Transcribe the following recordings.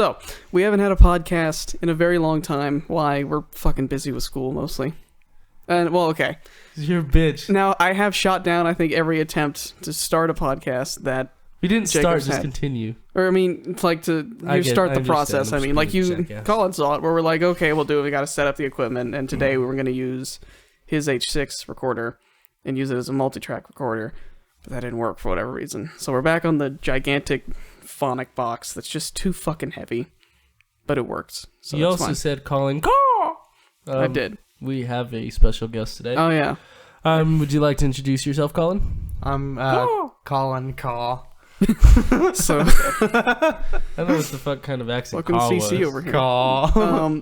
So, we haven't had a podcast in a very long time. Why? We're fucking busy with school, mostly. And, well, okay. You're a bitch. Now, I have shot down, I think, every attempt to start a podcast that We didn't start, Jacob's just had. continue. Or, I mean, it's like to start the process. I mean, like Colin saw it, where we're like, okay, we'll do it. We got to set up the equipment. And today we were going to use his H6 recorder and use it as a multi-track recorder. But that didn't work for whatever reason. So we're back on the gigantic phonic box that's just too fucking heavy. But it works. So you that's also fine. said Colin. Call! I did. We have a special guest today. Oh, yeah. Would you like to introduce yourself, Colin? I'm Colin Caw. So, I don't know what the fuck kind of accent welcome Caw CC was. over here. Caw.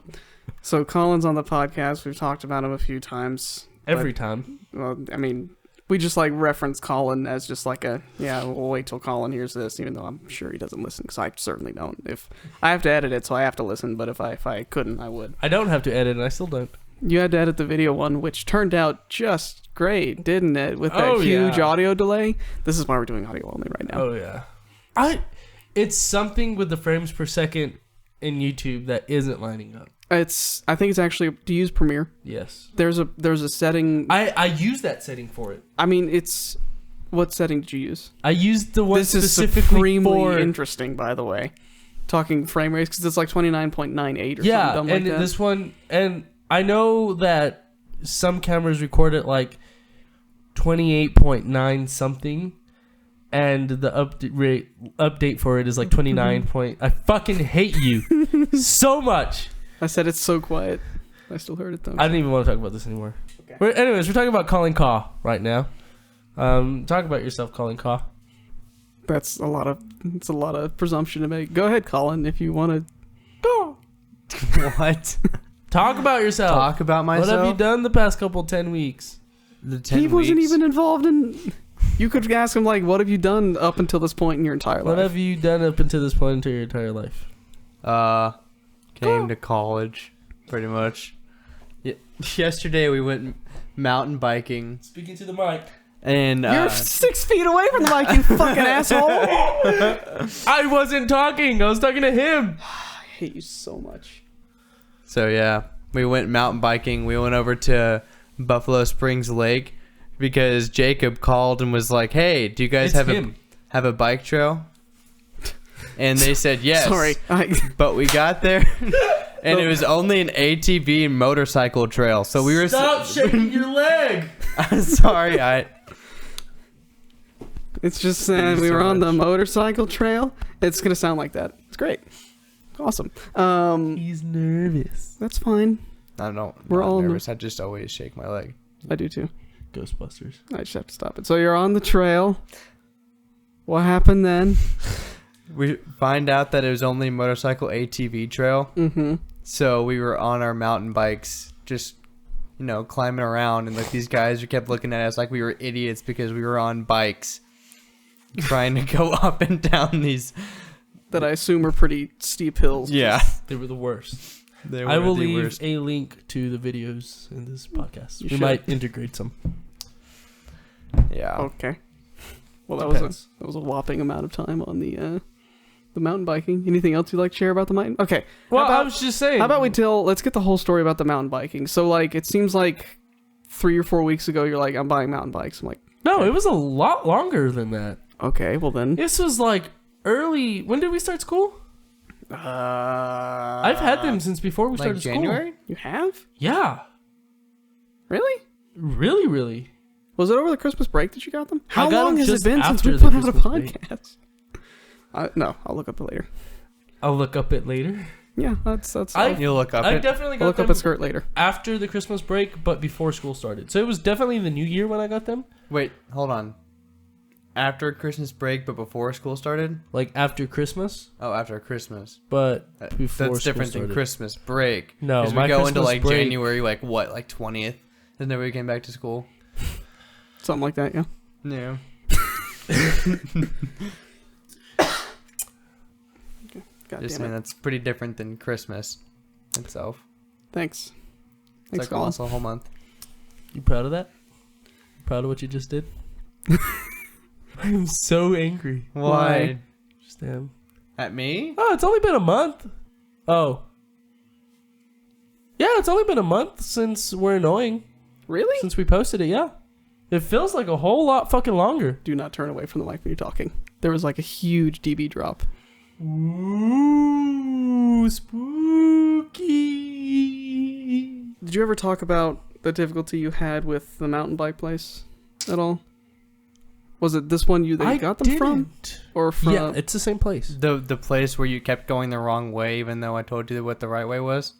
So Colin's on the podcast. We've talked about him a few times. Every time. Well, I mean, we just like reference Colin as just like we'll wait till Colin hears this, even though I'm sure he doesn't listen, because I certainly don't. If I have to edit it, so I have to listen, but if I couldn't, I would. I don't have to edit, and I still don't. You had to edit the video one, which turned out just great, didn't it? With that huge audio delay. This is why we're doing audio only right now. Oh, yeah. It's something with the frames per second in YouTube that isn't lining up. I think it's actually, do you use Premiere? Yes. There's a setting. I use that setting for it. I mean, what setting did you use? I used the one This is specifically supremely for... interesting, by the way. Talking frame rates, because it's like 29.98 or yeah, something like and that. this one... And I know that some cameras record at like 28.9 something, and the update for it is like 29 point... I fucking hate you so much. I said it's so quiet. I still heard it though. I didn't even want to talk about this anymore. Okay. Anyways, we're talking about Colin Caw right now. Talk about yourself, Colin Caw. It's a lot of presumption to make. Go ahead, Colin, if you want to. Go. What? Talk about yourself. Talk about myself? What have you done the past 10 weeks? The 10 He wasn't weeks? even involved in... You could ask him, like, what have you done up until this point in your entire life? What have you done up until this point in your entire life? Came to college, pretty much. Yesterday we went mountain biking. Speaking to the mic. And You're 6 feet away from the mic, you fucking asshole! I wasn't talking. I was talking to him. I hate you so much. So yeah, we went mountain biking. We went over to Buffalo Springs Lake because Jacob called and was like, "Hey, do you guys have a bike trail?" And they said yes. Sorry. But we got there and it was only an ATV and motorcycle trail. So we were Stop shaking your leg. I'm sorry. It's just Thank you we so were on the much. motorcycle trail. It's going to sound like that. It's great. Awesome. He's nervous. That's fine. I don't. We're all nervous. I just always shake my leg. I do too. Ghostbusters. I just have to stop it. So you're on the trail. What happened then? We find out that it was only a motorcycle ATV trail. Mm-hmm. So we were on our mountain bikes, just climbing around, and like these guys kept looking at us like we were idiots because we were on bikes, trying to go up and down these. That I assume are pretty steep hills. Yeah, They were the worst. they were I will the leave worst. a link to the videos in this podcast. You We should. might integrate some. Yeah. Okay. Well, Depends. that was a whopping amount of time on the mountain biking. Anything else you'd like to share about the mountain? Okay. Well, How about- I was just saying. How about let's get the whole story about the mountain biking. So, like, it seems like 3 or 4 weeks ago, you're like, I'm buying mountain bikes. I'm like, No, it was a lot longer than that. okay, well then. This was like early. When did we start school? I've had them since before we Like started January? school. You have? Yeah. Really? Really, really. Was it over the Christmas break that you got them? I How got long them has it just been since after we the put out a Christmas break. podcast? No, I'll look up it later. I'll look up it later. Yeah, that's. You'll look up I it. definitely I'll got look up them a skirt later. after the Christmas break, but before school started. So it was definitely the new year when I got them. Wait, hold on. After Christmas break, but before school started? Like after Christmas, Oh, after Christmas. but That- before That's school different than started. Christmas break. No, because my we go into Christmas like break- January, like 20th, and then we came back to school. Something like that, yeah. Yeah. God Just damn saying it. that's pretty different than Christmas itself. Thanks. It's Thanks, like Colin. almost a whole month. You proud of that? Proud of what you just did? I'm so angry. Why? Just am. At me? Oh, it's only been a month. Oh. Yeah, it's only been a month since we're annoying. Really? Since we posted it, yeah. It feels like a whole lot fucking longer. Do not turn away from the mic when you're talking. There was like a huge dB drop. Ooh, spooky. Did you ever talk about the difficulty you had with the mountain bike place at all? Was it this one that you got them from? Or from? Yeah, it's the same place. The place where you kept going the wrong way, even though I told you what the right way was?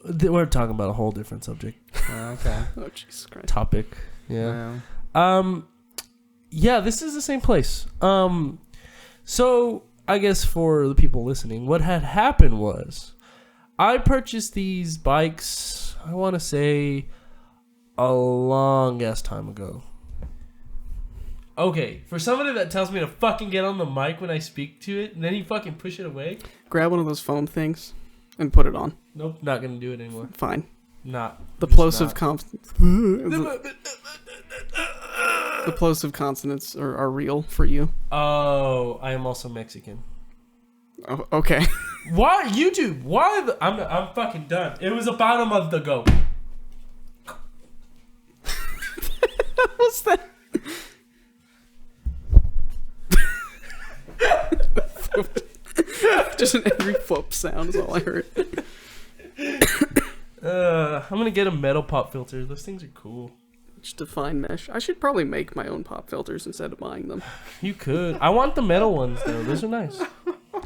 We're talking about a whole different subject. Okay. Oh, Jesus Christ. Topic. Yeah. Yeah, this is the same place. So I guess for the people listening, what had happened was I purchased these bikes, I want to say a long ass time ago. Okay, for somebody that tells me to fucking get on the mic when I speak to it, and then you fucking push it away. Grab one of those phone things and put it on. Nope, not gonna do it anymore. Fine. Not. The plosive the plosive consonants are real for you. Oh, I am also Mexican. Oh, okay. Why YouTube? Why the? I'm fucking done. It was about a month ago. What's that? Just an angry whoop sound is all I heard. I'm gonna get a metal pop filter. Those things are cool. Just a fine mesh. I should probably make my own pop filters instead of buying them. You could. I want the metal ones though. Those are nice. Yeah.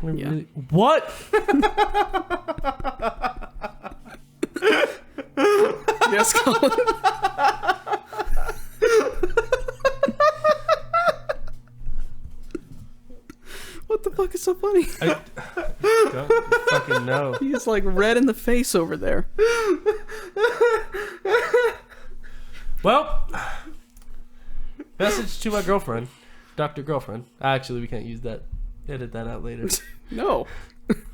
Really... What? Yes, Colin. What the fuck is so funny? I don't fucking know. He's like red in the face over there. Well, message to my girlfriend, Dr. Girlfriend. Actually, we can't use that. Edit that out later. No.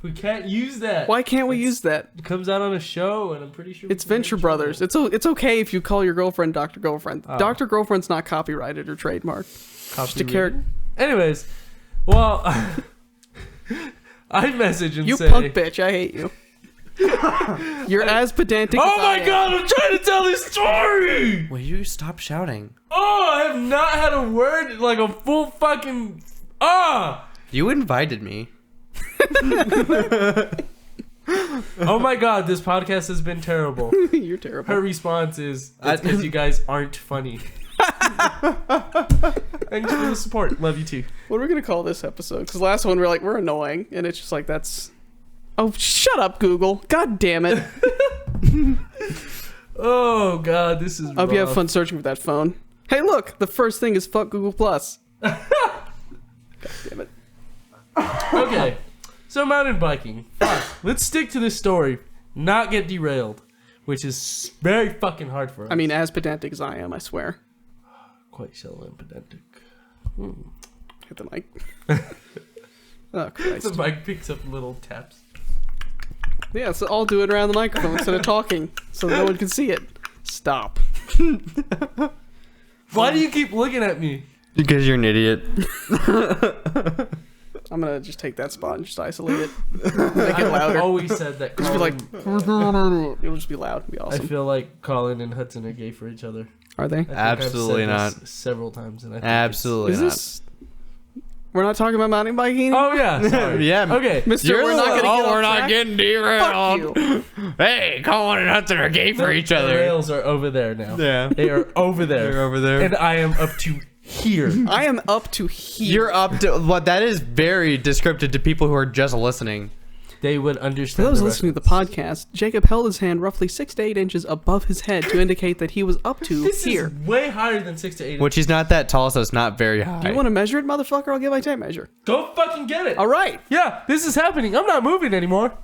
We can't use that. Why can't we use that? It comes out on a show, and I'm pretty sure it's Venture Brothers. It's okay if you call your girlfriend Dr. Girlfriend. Oh. Dr. Girlfriend's not copyrighted or trademarked. Just a character. Anyways, well, I message and say, "You punk bitch, I hate you." You're as pedantic. Oh my god, I'm trying to tell this story. Will you stop shouting? Oh, I have not had a word like a full fucking. You invited me. Oh my god, this podcast has been terrible. You're terrible. Her response is, "It's because you guys aren't funny." Thanks for the support. Love you too. What are we gonna call this episode? Because last one we're annoying, and it's just like that's. Oh, shut up, Google! God damn it! Oh god, this is. I hope you have fun searching for that phone. Hey, look! The first thing is fuck Google Plus. God damn it. Okay, so mountain biking. Fine. Let's stick to this story. Not get derailed, which is very fucking hard for us. I mean, as pedantic as I am, I swear. Quite shallow and pedantic. Hit the mic. Oh Christ! The mic picks up little taps. Yeah, so I'll do it around the microphone instead of talking, so no one can see it. Stop. Why do you keep looking at me? Because you're an idiot. I'm gonna just take that spot and just isolate it. Make it louder. I've always said that. Just be like, it'll just be loud. It'll be awesome. I feel like Colin and Hudson are gay for each other. Are they? I think Absolutely I've said not. this several times, and I think Absolutely Is not. this? We're not talking about mountain biking. Oh yeah, sorry. Yeah. Okay, Mister, we're not gonna get off we're not track. getting Fuck derailed. you. Hey, Colin and Hudson are gay for each The other. rails are over there now. Yeah. They are over there. They're over there. And I am up to here. I am up to here. You're up to what? That is very descriptive to people who are just listening. They would For understand. those listening to the podcast, Jacob held his hand roughly 6 to 8 inches above his head to indicate that he was up to This here. is way higher than 6 to 8. Which he's not that tall, so it's not very high. Do you want to measure it, motherfucker? I'll get my tape measure. Go fucking get it. All right. Yeah, this is happening. I'm not moving anymore.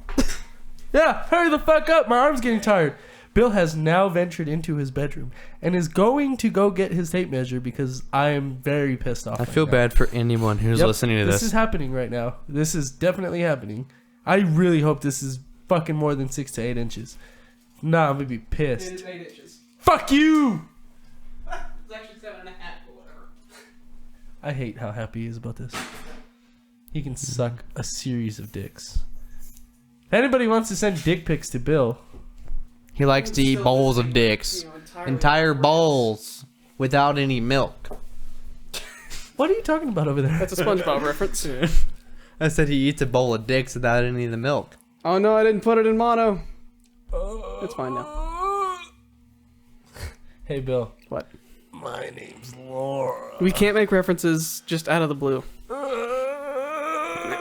Yeah, hurry the fuck up. My arm's getting tired. Bill has now ventured into his bedroom and is going to go get his tape measure because I am very pissed off. I feel bad for anyone who's listening to this. This is happening right now. This is definitely happening. I really hope this is fucking more than 6 to 8 inches. Nah, I'm gonna be pissed. It is 8 inches. Fuck you! It's actually 7.5 or whatever. I hate how happy he is about this. he can suck a series of dicks. If anybody wants to send dick pics to Bill, he likes to eat bowls of dicks, entire bowls without any milk. What are you talking about over there? That's a SpongeBob reference. I said he eats a bowl of dicks without any of the milk. Oh no, I didn't put it in mono. It's fine now. Hey Bill. What? My name's Laura. We can't make references just out of the blue.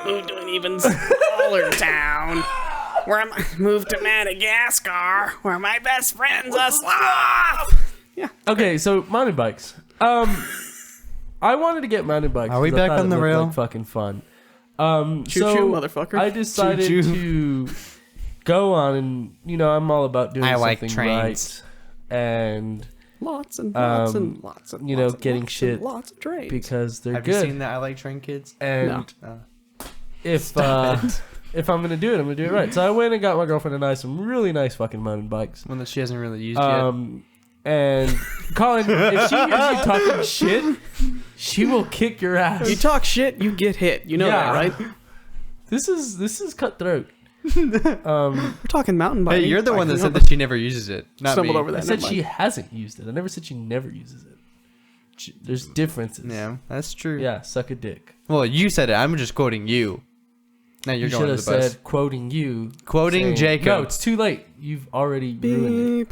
Moved to an even smaller town. Moved to Madagascar, where my best friend's a sloth. Yeah. Okay, so mountain bikes. I wanted to get mountain bikes. Are we back on the rail? Like fucking fun. Choo choo, motherfucker. I decided to go on, and I'm all about doing something trains. right, and lots and lots and lots of getting lots shit lots of trains because they're Have good. Have you seen that I Like Train Kids? And if I'm gonna do it, I'm gonna do it right. So I went and got my girlfriend and I some really nice fucking mountain bikes. One that she hasn't really used yet. And Colin, if she hears you talking shit, she will kick your ass. You talk shit, you get hit. You know that, right? This is cutthroat. We're talking mountain biking. Hey, you're the one that said that she never uses it. Not Stumbled me. over that. I said she hasn't used it. I never said she never uses it. There's differences. Yeah, that's true. Yeah, suck a dick. Well, you said it. I'm just quoting you. Now you're going to the bus. You should have said quoting you. Quoting saying, Jacob. No, it's too late. You've already ruined it.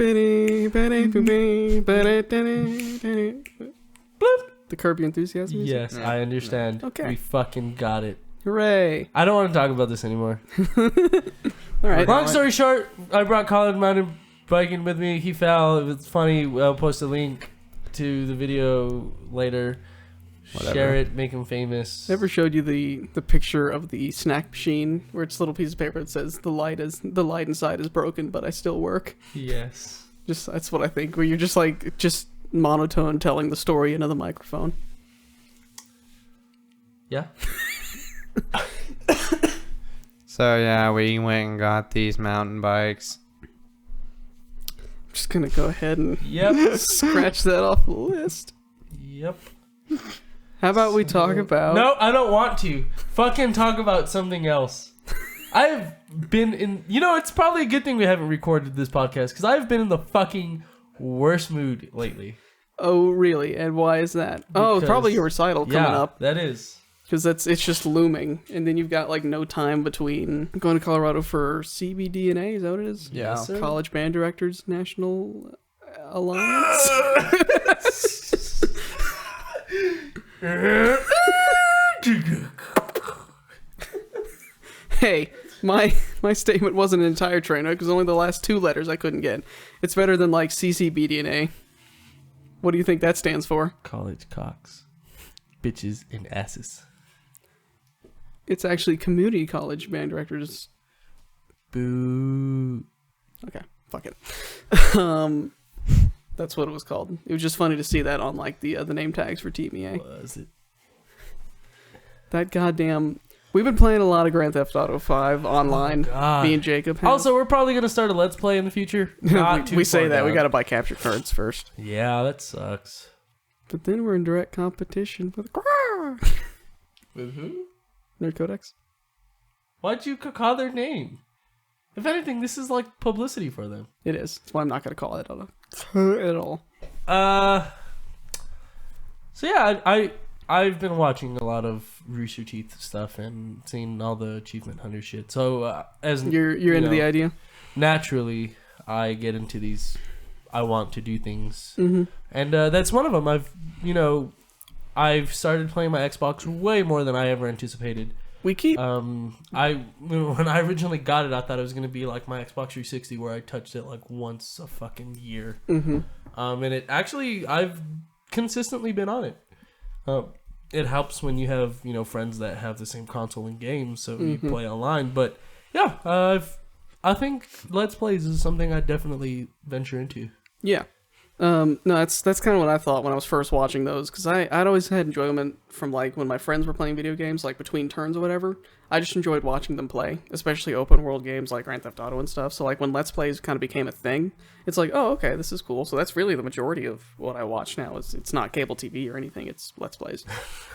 The Curb Your Enthusiasm music? Yes, I understand. Okay. We fucking got it. Hooray. I don't want to talk about this anymore. All right. Long story short, I brought Colin mountain biking with me. He fell. It was funny. I'll post a link to the video later. Whatever. Share it. Make him famous. Ever showed you the picture of the snack machine where it's a little piece of paper that says the light inside is broken, but I still work? Yes. Just that's what I think. Where you're just monotone telling the story into the microphone. Yeah. So yeah, we went and got these mountain bikes. I'm just gonna go ahead and Yep. scratch that off the list. Yep. How about we talk about? No, I don't want to. Fucking talk about something else. I've been in. It's probably a good thing we haven't recorded this podcast because I've been in the fucking worst mood lately. Oh, really? And why is that? It's probably your recital coming up. That is. Because it's just looming, and then you've got no time between going to Colorado for CBDNA. Is that what it is? Yeah. Yes, sir. College Band Directors National Alliance. Hey, my statement wasn't an entire train wreck. It was only the last two letters I couldn't get. It's better than CCBDNA. What do you think that stands for? College cocks, bitches, and asses. It's actually Community College Band Directors. Boo. Okay, fuck it. That's what it was called. It was just funny to see that on the name tags for TMEA. Was it? That goddamn. We've been playing a lot of Grand Theft Auto 5 online. Me and Jacob have. Also, we're probably gonna start a Let's Play in the future. Not too we say far that down. we gotta buy capture cards first. Yeah, that sucks. But then we're in direct competition with With who? Nerd Codex. Why'd you call their name? If anything, this is like publicity for them. It is. That's why I'm not gonna call it at all. So yeah, I've been watching a lot of Rooster Teeth stuff and seeing all the Achievement Hunter shit. So as you're into the idea. Naturally, I get into these. I want to do things, mm-hmm. and that's one of them. I've started playing my Xbox way more than I ever anticipated. We keep. When I originally got it, I thought it was gonna be like my Xbox 360, where I touched it once a fucking year. Mm-hmm. And it actually, I've consistently been on it. It helps when you have friends that have the same console and games, so you play online. But yeah, I think Let's Plays is something I definitely venture into. Yeah. No, that's kind of what I thought when I was first watching those, because I'd always had enjoyment from when my friends were playing video games, between turns or whatever. I just enjoyed watching them play, especially open world games like Grand Theft Auto and stuff. So when Let's Plays kind of became a thing, it's oh, okay, this is cool. So that's really the majority of what I watch now. It's not cable TV or anything. It's Let's Plays.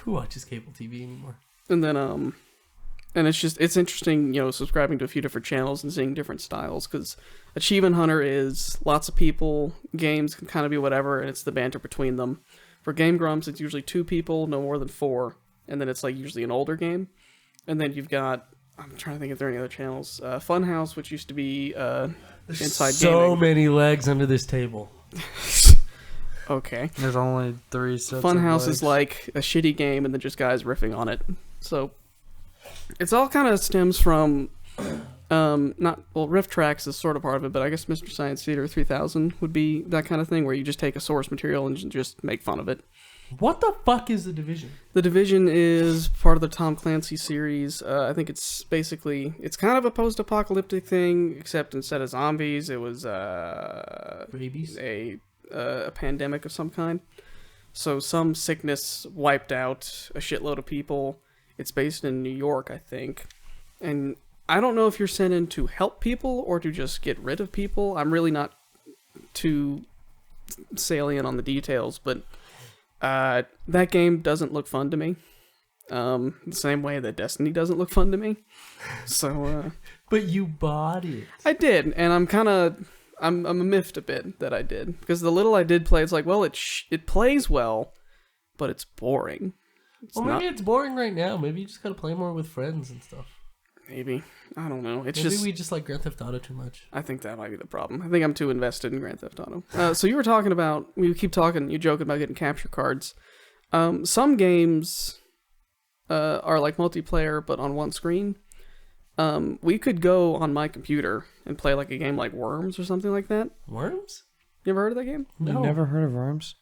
Who watches cable TV anymore? And then And it's interesting, subscribing to a few different channels and seeing different styles, because Achievement Hunter is lots of people, games can kind of be whatever, and it's the banter between them. For Game Grumps, it's usually 2 people, no more than 4, and then it's like usually an older game. And then you've got, I'm trying to think if there are any other channels, Funhouse, which used to be Inside so Gaming. Many legs under this table. Okay. There's only 3 sets Funhouse is like a shitty game and then just guys riffing on it. So it's all kind of stems from Riff Tracks is sort of part of it, but I guess Mr. Science Theater 3000 would be that kind of thing where you just take a source material and just make fun of it. What the fuck is The Division? The Division is part of the Tom Clancy series. I think it's kind of a post-apocalyptic thing, except instead of zombies, it was rabies, a pandemic of some kind. So some sickness wiped out a shitload of people. It's based in New York, I think. And I don't know if you're sent in to help people or to just get rid of people. I'm really not too salient on the details, but that game doesn't look fun to me. The same way that Destiny doesn't look fun to me. So, but you bought it. I did, and I'm miffed a bit that I did, because the little I did play, it's like, well, it plays well, but it's boring. Maybe it's boring right now. Maybe you just gotta play more with friends and stuff. Maybe. I don't know. Maybe we just like Grand Theft Auto too much. I think that might be the problem. I think I'm too invested in Grand Theft Auto. So you were talking about, you joking about getting capture cards. Some games are like multiplayer, but on one screen. We could go on my computer and play like a game like Worms or something like that. Worms? You ever heard of that game? No. You've never heard of Worms?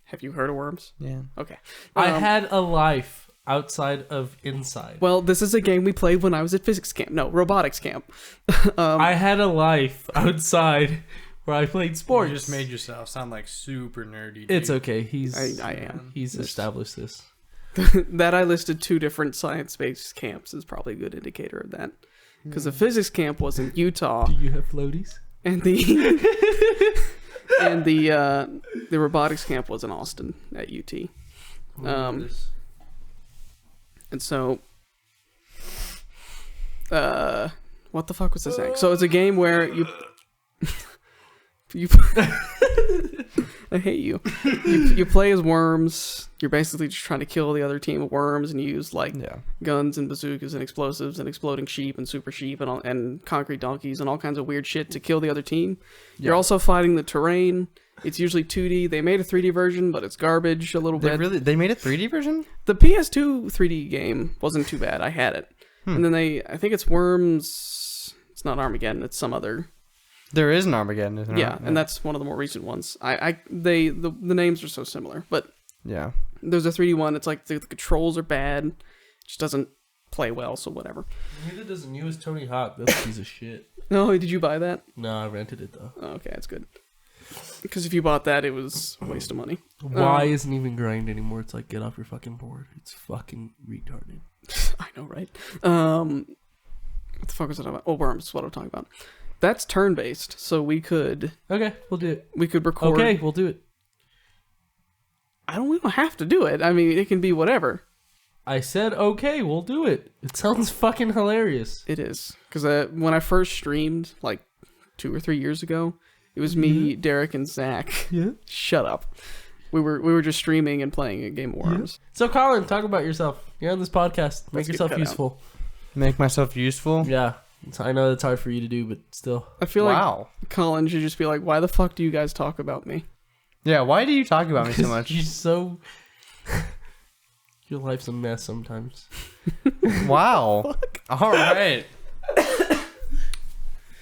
Have you heard of Worms? Yeah. Okay. I had a life outside of inside. Well, this is a game we played when I was at robotics camp. I had a life outside where I played sports. You just made yourself sound like super nerdy. Dude. It's okay. I am. He's established this. That I listed 2 different science-based camps is probably a good indicator of that. Because the physics camp was in Utah. Do you have floaties? And the robotics camp was in Austin at UT. And so, what the fuck was I saying? So it's a game where you I hate you. You play as worms. You're basically just trying to kill the other team of worms, and you use guns and bazookas and explosives and exploding sheep and super sheep and concrete donkeys and all kinds of weird shit to kill the other team. Yeah. You're also fighting the terrain. It's usually 2D. They made a 3D version, but it's garbage a little bit. They made a 3D version? The PS2 3D game wasn't too bad. I had it. And then I think it's Worms. It's not Armageddon. It's some other. There is an Armageddon, isn't there? Yeah, and that's one of the more recent ones. The names are so similar, but yeah, there's a 3D one. It's like the controls are bad. It just doesn't play well, so whatever. Neither does the newest Tony Hawk. That's a piece of shit. No, did you buy that? No, I rented it though. Oh, okay, that's good. Because if you bought that, it was a waste of money. Why isn't even grind anymore? It's like, get off your fucking board. It's fucking retarded. I know, right? What the fuck was I talking about? Oh, Worms is what I'm talking about. That's turn-based, so we could... Okay, we'll do it. We could record... Okay, we'll do it. We don't have to do it. I mean, it can be whatever. I said, okay, we'll do it. It sounds fucking hilarious. It is. Because when I first streamed, like 2 or 3 years ago, it was me, Derek, and Zach. Yeah. Shut up. We were just streaming and playing a game of Worms. Yeah. So, Colin, talk about yourself. You're on this podcast. Make yourself useful. Make myself useful? Yeah. I know that's hard for you to do, but still. I feel like Colin should just be like, why the fuck do you guys talk about me? Yeah, why do you talk about me so much? You're so... Your life's a mess sometimes. Wow. All right.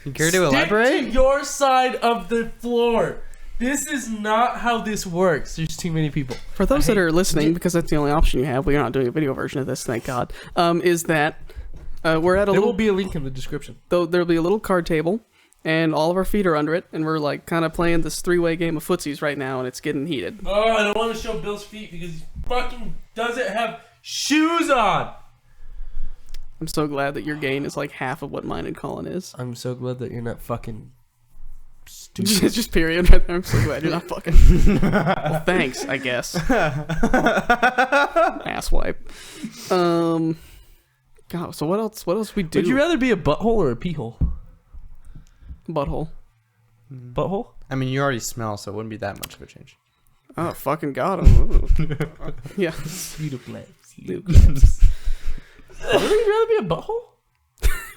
You care to elaborate? Stick to your side of the floor. This is not how this works. There's too many people. For those that are listening, because that's the only option you have, we're not doing a video version of this, thank God, is that we're at a There will be a link in the description. There'll be a little card table, and all of our feet are under it, and we're like kind of playing this 3-way game of footsies right now, and it's getting heated. Oh, I don't want to show Bill's feet because he fucking doesn't have shoes on. I'm so glad that your gain is like half of what mine and Colin is. I'm so glad that you're not fucking stupid. It's just period right there. I'm so glad you're not fucking. Well, thanks, I guess. Asswipe. God, so what else we do? Would you rather be a butthole or a pee hole? Butthole. Butthole? I mean, you already smell, so it wouldn't be that much of a change. Oh, fucking got him. Yeah. Sweet flaps. Would you rather be a butthole?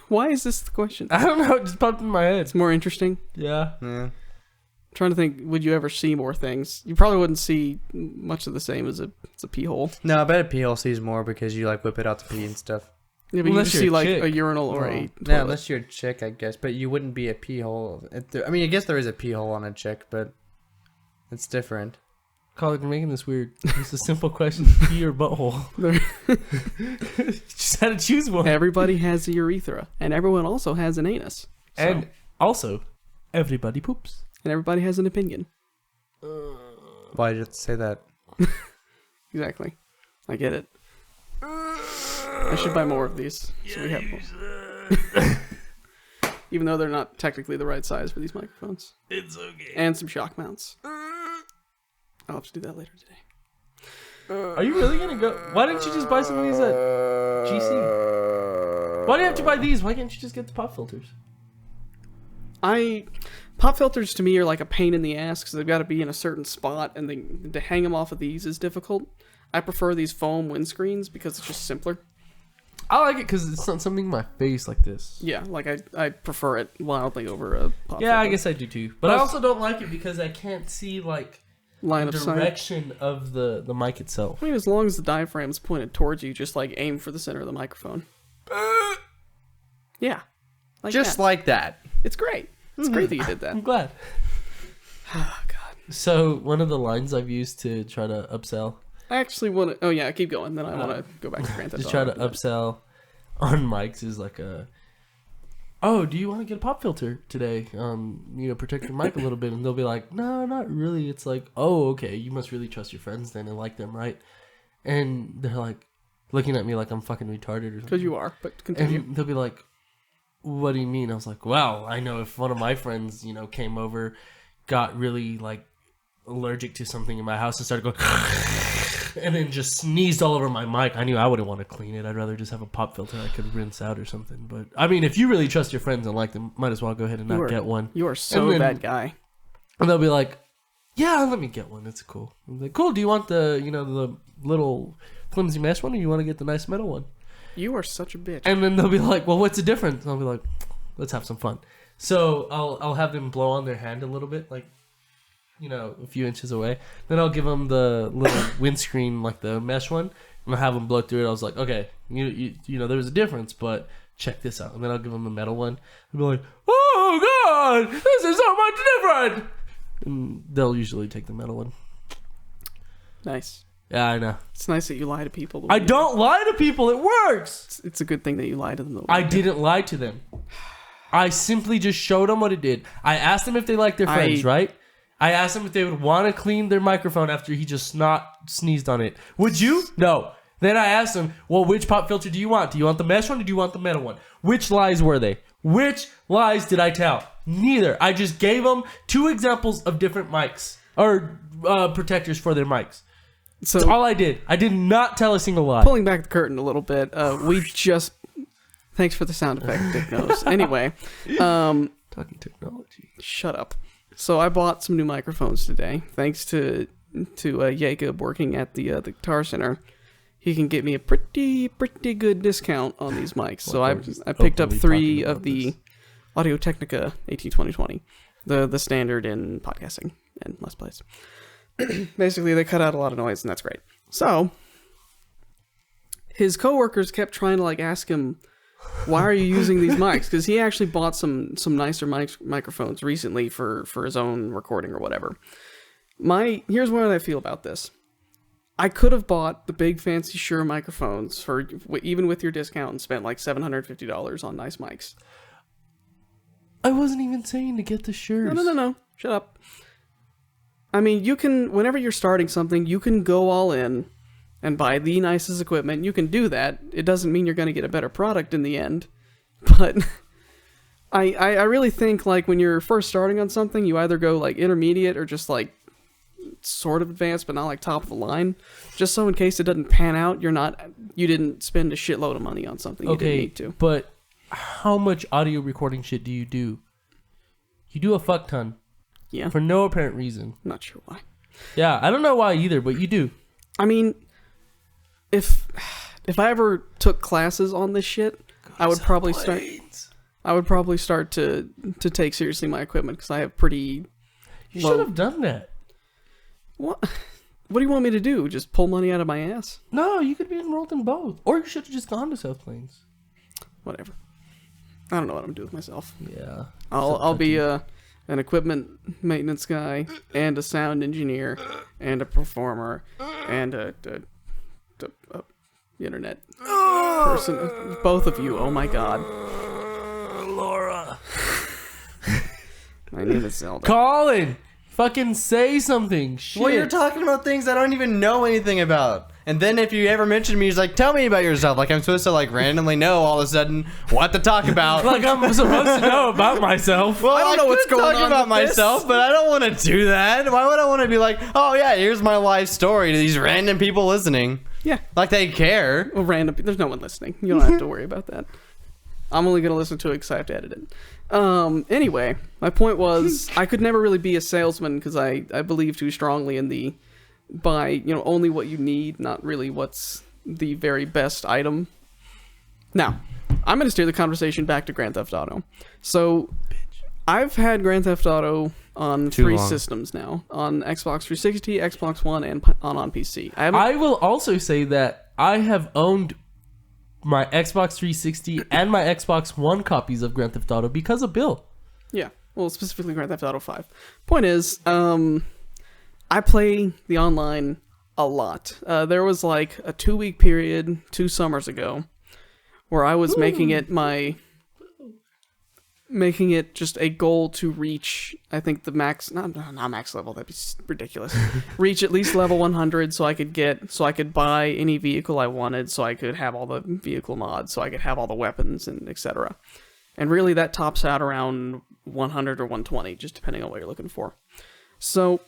Why is this the question? I don't know. It just popped in my head. It's more interesting. Yeah. Yeah. Trying to think, would you ever see more things? You probably wouldn't see much of the same as a pee hole. No, I bet a pee hole sees more because you like whip it out to pee and stuff. Yeah, but Unless you see you're a like chick. a urinal or a toilet. Yeah, unless you're a chick, I guess. But you wouldn't be a pee hole. I mean, I guess there is a pee hole on a chick, but it's different. Colin, you're making this weird. It's a simple question: pee or butthole? Just had to choose one. Everybody has a urethra, and everyone also has an anus. So. And also, everybody poops. And everybody has an opinion. Why did you have to say that? Exactly. I get it. I should buy more of these. So we have more. Even though they're not technically the right size for these microphones. It's okay. And some shock mounts. I'll have to do that later today. Are you really gonna go? Why didn't you just buy some of these at GC? Why do you have to buy these? Why can't you just get the pop filters? Pop filters to me are like a pain in the ass because they've got to be in a certain spot, and to hang them off of these is difficult. I prefer these foam windscreens because it's just simpler. I like it because it's not something in my face like this. Yeah, like I prefer it wildly over a pop filter. I guess I do too. But I also don't like it because I can't see like line the of sight. direction of the mic itself. I mean, as long as the diaphragm's pointed towards you, just like aim for the center of the microphone. Yeah. Just like that. It's great. It's great that you did that. I'm glad. Oh, God. So, one of the lines I've used to try to upsell. I actually want to... Oh, yeah, keep going. Then I want to go back to Grand Theft To Auto. try to upsell on mics is like a... Oh, do you want to get a pop filter today? Protect your mic a little bit. And they'll be like, no, not really. It's like, oh, okay. You must really trust your friends then and like them, right? And they're like, looking at me like I'm fucking retarded or something. Because you are, but continue. And they'll be like, what do you mean? I was like, well, I know if one of my friends, came over, got really like allergic to something in my house and started going and then just sneezed all over my mic, I knew I wouldn't want to clean it. I'd rather just have a pop filter I could rinse out or something. But I mean, if you really trust your friends and like them, might as well go ahead and not get one. You are so that guy. And they'll be like, yeah, let me get one. It's cool. I'm like, cool. Do you want the the little flimsy mesh one, or you want to get the nice metal one? You are such a bitch. And then they'll be like, well, what's the difference? And I'll be like, let's have some fun. So I'll have them blow on their hand a little bit, like, a few inches away. Then I'll give them the little windscreen, like the mesh one, and I'll have them blow through it. I was like, okay, there's a difference, but check this out. And then I'll give them the metal one. They'll be like, oh, God, this is so much different. And they'll usually take the metal one. Nice. Yeah, I know. It's nice that you lie to people. I don't lie to people. It works. It's a good thing that you lie to them. I didn't lie to them. I simply just showed them what it did. I asked them if they liked their friends, right? I asked them if they would want to clean their microphone after he just sneezed on it. Would you? No. Then I asked them, well, which pop filter do you want? Do you want the mesh one or do you want the metal one? Which lies were they? Which lies did I tell? Neither. I just gave them 2 examples of different mics or protectors for their mics. So that's all I did. I did not tell a single lie. Pulling back the curtain a little bit, we just... Thanks for the sound effect, Dick knows. Anyway. Talking technology. Shut up. So I bought some new microphones today, thanks to Jacob working at the Guitar Center. He can get me a pretty good discount on these mics. So I picked up 3 of the Audio Technica AT2020, the standard in podcasting and Let's Plays. Basically, they cut out a lot of noise, and that's great. So his coworkers kept trying to ask him, why are you using these mics? Because he actually bought some nicer microphones recently for his own recording or whatever. Here's what I feel about this. I could have bought the big fancy Shure microphones for even with your discount and spent like $750 on nice mics. I wasn't even saying to get the Shures. No. Shut up. I mean, you can, whenever you're starting something, you can go all in and buy the nicest equipment. You can do that. It doesn't mean you're going to get a better product in the end. But I really think when you're first starting on something, you either go intermediate or just sort of advanced, but not like top of the line. Just so in case it doesn't pan out, you didn't spend a shitload of money on something you didn't need to. But how much audio recording shit do you do? You do a fuck ton. Yeah. For no apparent reason. Not sure why. Yeah, I don't know why either, but you do. I mean, if I ever took classes on this shit, I would probably start to take seriously my equipment because I have pretty. You should have done that. What? What do you want me to do? Just pull money out of my ass? No, you could be enrolled in both, or you should have just gone to South Plains. Whatever. I don't know what I'm doing with myself. Yeah. I'll be an equipment maintenance guy and a sound engineer and a performer and a internet person. Both of you. Oh my god. Laura. My name is Zelda. Colin, fucking say something. Shit. Well, you're talking about things I don't even know anything about. And then if you ever mention me, he's like, tell me about yourself. Like I'm supposed to like randomly know all of a sudden what to talk about. Like I'm supposed to know about myself. Well, I don't know what's going on about with myself, this. but I don't want to do that. Why would I want to be like, oh yeah, here's my life story to these random people listening? Yeah. Like they care. Well, there's no one listening. You don't have to worry about that. I'm only going to listen to it because I have to edit it. Anyway, my point was I could never really be a salesman because I believe too strongly in the buy, only what you need, not really what's the very best item. Now, I'm going to steer the conversation back to Grand Theft Auto. So, I've had Grand Theft Auto on three systems now. On Xbox 360, Xbox One, and on PC. I will also say that I have owned my Xbox 360 and my Xbox One copies of Grand Theft Auto because of Bill. Yeah, well, specifically Grand Theft Auto 5. Point is, I play the online a lot. There was like a 2-week period 2 summers ago where I was making it just a goal to reach, I think the max, not max level, that'd be ridiculous. Reach at least level 100 so I could buy any vehicle I wanted, so I could have all the vehicle mods, so I could have all the weapons and etc. And really that tops out around 100 or 120, just depending on what you're looking for. So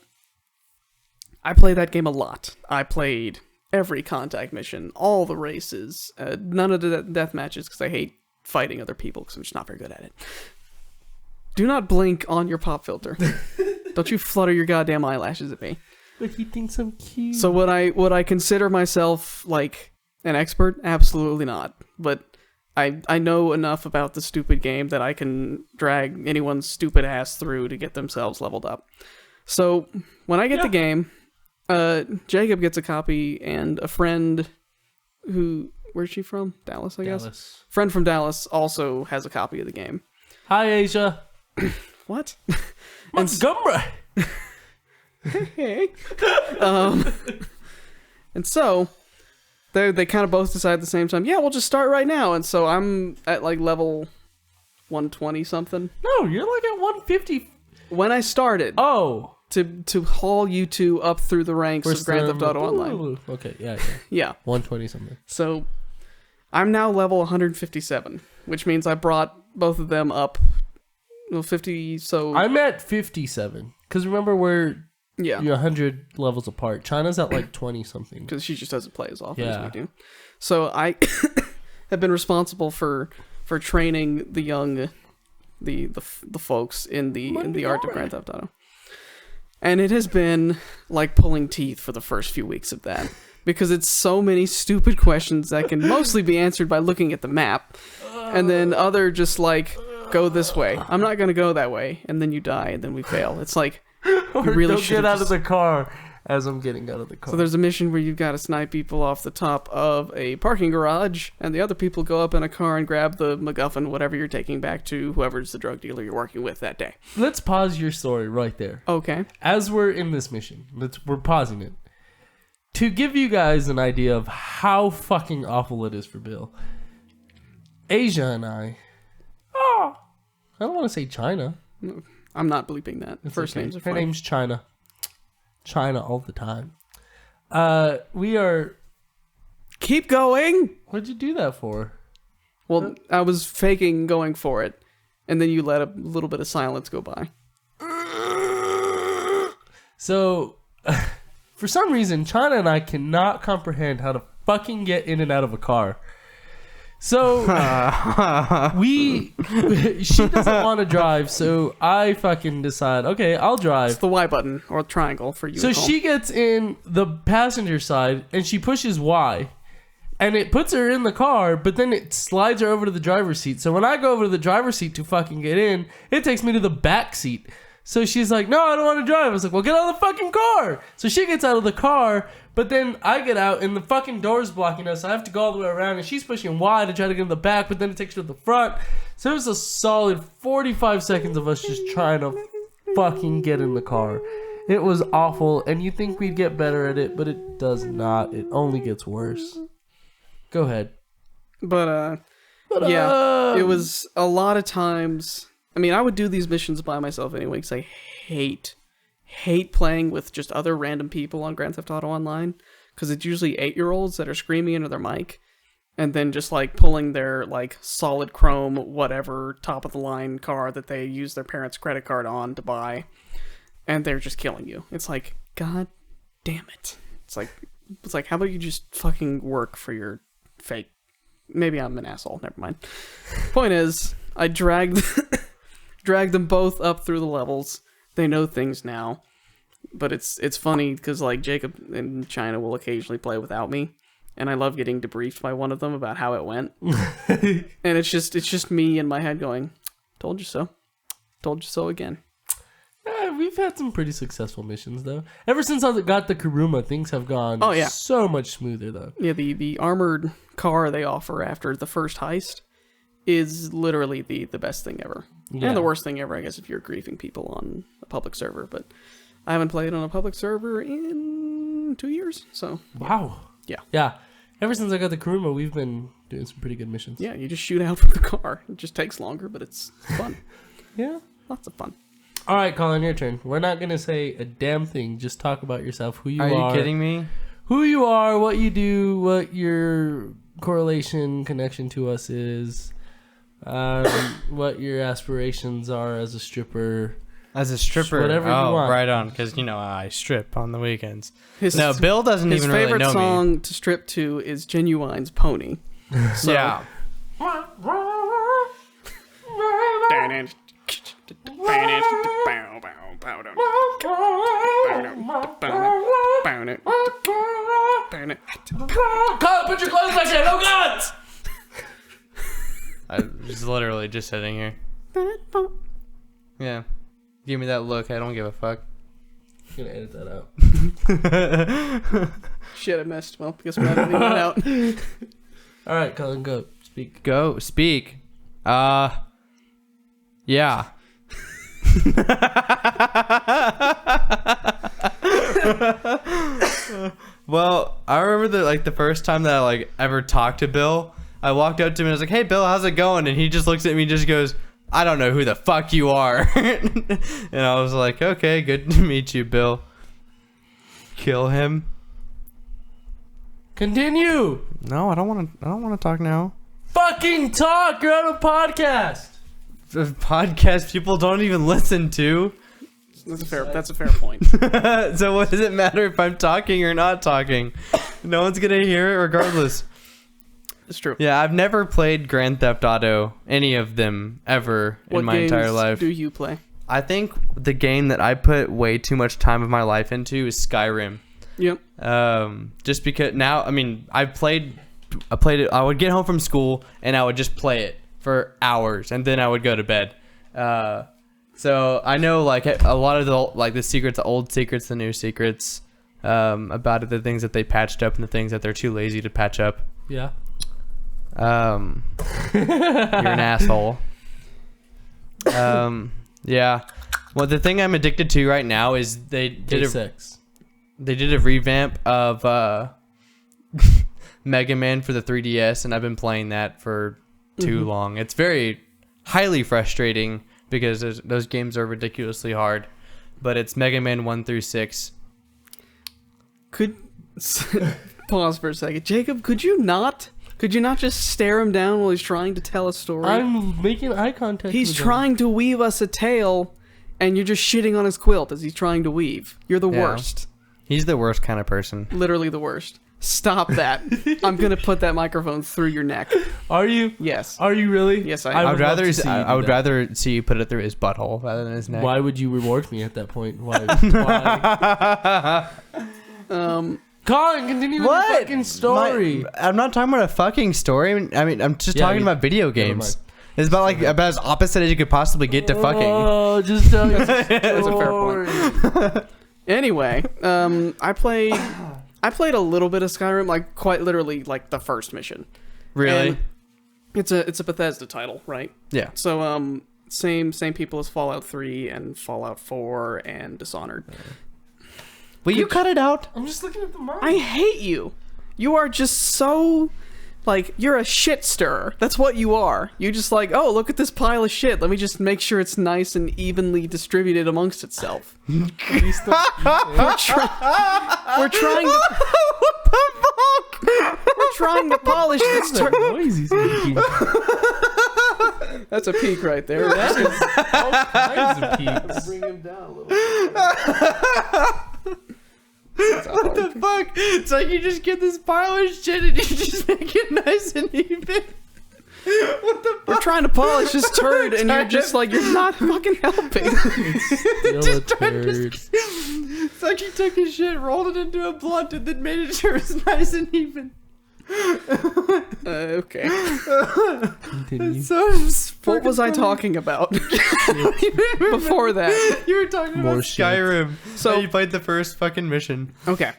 I play that game a lot. I played every contact mission, all the races, none of the death matches because I hate fighting other people because I'm just not very good at it. Do not blink on your pop filter. Don't you flutter your goddamn eyelashes at me. But he thinks I'm cute. So would I consider myself like an expert? Absolutely not. But I know enough about the stupid game that I can drag anyone's stupid ass through to get themselves leveled up. So when I get the game, Jacob gets a copy and a friend who, where's she from? Dallas, I guess. Friend from Dallas also has a copy of the game. Hi, Asia. What? Montgomery. Hey. And so they kind of both decide at the same time, yeah, we'll just start right now. And so I'm at like level 120 something. No, you're like at 150. When I started. Oh. To haul you two up through the ranks of Grand Theft Auto Online. Okay, yeah. Yeah. 120 something. So I'm now level 157, which means I brought both of them up 50, so I'm at 57. Because remember, you're 100 levels apart. China's at like 20 something. Because she just doesn't play as often as we do. So I have been responsible for training the young, the folks in the art of Grand Theft Auto. And it has been like pulling teeth for the first few weeks of that. Because it's so many stupid questions that can mostly be answered by looking at the map. And then other just like, go this way. I'm not going to go that way. And then you die and then we fail. It's like, you really don't get out of the car as I'm getting out of the car. So there's a mission where you've got to snipe people off the top of a parking garage. And the other people go up in a car and grab the MacGuffin, whatever you're taking back to whoever's the drug dealer you're working with that day. Let's pause your story right there. Okay. As we're in this mission, we're pausing it. To give you guys an idea of how fucking awful it is for Bill, Asia and I don't want to say China. I'm not bleeping that. It's First okay. names are Her fine. name's China. China all the time. We are... Keep going! What'd you do that for? Well, I was faking going for it, and then you let a little bit of silence go by. So... for some reason, China and I cannot comprehend how to fucking get in and out of a car. So she doesn't want to drive, so I fucking decide, okay, I'll drive. It's the Y button or triangle for you. So she gets in the passenger side and she pushes Y. And it puts her in the car, but then it slides her over to the driver's seat. So when I go over to the driver's seat to fucking get in, it takes me to the back seat. So she's like, no, I don't want to drive. I was like, well, get out of the fucking car. So she gets out of the car, but then I get out and the fucking door's blocking us. So I have to go all the way around and she's pushing Y to try to get in the back, but then it takes her to the front. So it was a solid 45 seconds of us just trying to fucking get in the car. It was awful, and you think we'd get better at it, but it does not. It only gets worse. Go ahead. But yeah, it was a lot of times. I mean, I would do these missions by myself anyway, because I hate playing with just other random people on Grand Theft Auto Online, because it's usually 8-year-olds that are screaming into their mic, and then just like pulling their like solid chrome, whatever, top of the line car that they use their parents' credit card on to buy, and they're just killing you. It's like, God damn it. It's like, how about you just fucking work for your fake. Maybe I'm an asshole. Never mind. Point is, I dragged them both up through the levels. They know things now, but it's funny because like Jacob and China will occasionally play without me, and I love getting debriefed by one of them about how it went. And it's just me in my head going, "Told you so, told you so again." We've had some pretty successful missions, though. Ever since I got the Kuruma, things have gone so much smoother, though. Yeah, the armored car they offer after the first heist is literally the best thing ever. Yeah. And the worst thing ever, I guess, if you're griefing people on a public server. But I haven't played on a public server in 2 years, so... Wow. Yeah. Yeah. Ever since I got the Kuruma, we've been doing some pretty good missions. Yeah, you just shoot out from the car. It just takes longer, but it's fun. Yeah. Lots of fun. All right, Colin, your turn. We're not going to say a damn thing. Just talk about yourself, who you are. Are you kidding me? Who you are, what you do, what your correlation, connection to us is, what your aspirations are as a stripper. As a stripper? Whatever you want. Right on, because, I strip on the weekends. Bill doesn't even really know me. His favorite song to strip to is Genuine's Pony. So. Yeah. Colin, put your clothes back in. Oh, God! I was literally just sitting here. Yeah. Give me that look. I don't give a fuck. I'm going to edit that out. Shit, I missed. Well, I guess we're editing that out. All right, Colin, go. Speak. Go. Speak. Yeah. Well, I remember the first time that I ever talked to Bill, I walked up to him and I was like, "Hey Bill, how's it going?" And he just looks at me and just goes, "I don't know who the fuck you are." And I was like, "Okay, good to meet you, Bill." Kill him. Continue. No, I don't want to talk now. Fucking talk. You're on a podcast. The podcast people don't even listen to. That's a fair point. So what does it matter if I'm talking or not talking? No one's gonna hear it regardless. It's true. Yeah, I've never played Grand Theft Auto, any of them, ever in my entire life. What games do you play? I think the game that I put way too much time of my life into is Skyrim. Yep. Just because now, I played it. I would get home from school and I would just play it for hours, and then I would go to bed. So I know a lot of the secrets, the old secrets, the new secrets, about it, the things that they patched up and the things that they're too lazy to patch up. Yeah. You're an asshole. Yeah. Well, the thing I'm addicted to right now is they did a revamp of Mega Man for the 3DS, and I've been playing that for too long. It's very highly frustrating because those games are ridiculously hard, but it's Mega Man 1 through 6. Pause for a second, Jacob. Could you not just stare him down while he's trying to tell a story? I'm making eye contact. He's trying to weave us a tale, and you're just shitting on his quilt as he's trying to weave. You're the worst. He's the worst kind of person. Literally the worst. Stop that. I'm going to put that microphone through your neck. Are you? Yes. Are you really? Yes, I am. I would rather see you put it through his butthole rather than his neck. Why would you reward me at that point? Why? Colin, continue with the fucking story. I'm not talking about a fucking story. I mean, I'm just talking about video games. It's about about as opposite as you could possibly get to fucking. Oh, just tell me. That's a fair point. Anyway, I played a little bit of Skyrim, like quite literally, like the first mission. Really? And it's a Bethesda title, right? Yeah. So same people as Fallout 3 and Fallout 4 and Dishonored. Will you cut it out? I'm just looking at the mic. I hate you. You are just so, like, you're a shit stirrer. That's what you are. You just like, oh, look at this pile of shit. Let me just make sure it's nice and evenly distributed amongst itself. We're trying to... We're trying to polish this That's a peak right there. That is all kinds of peaks. Bring him down a little bit. What the fuck? It's like you just get this pile of shit and you just make it nice and even. What the fuck? We're trying to polish this turd and you're just like, you're not fucking helping. It's like you took his shit, rolled it into a blunt, and then made it sure it's nice and even. Okay. Continue. What was I talking about before that? You were talking about Skyrim. So you played the first fucking mission. Okay.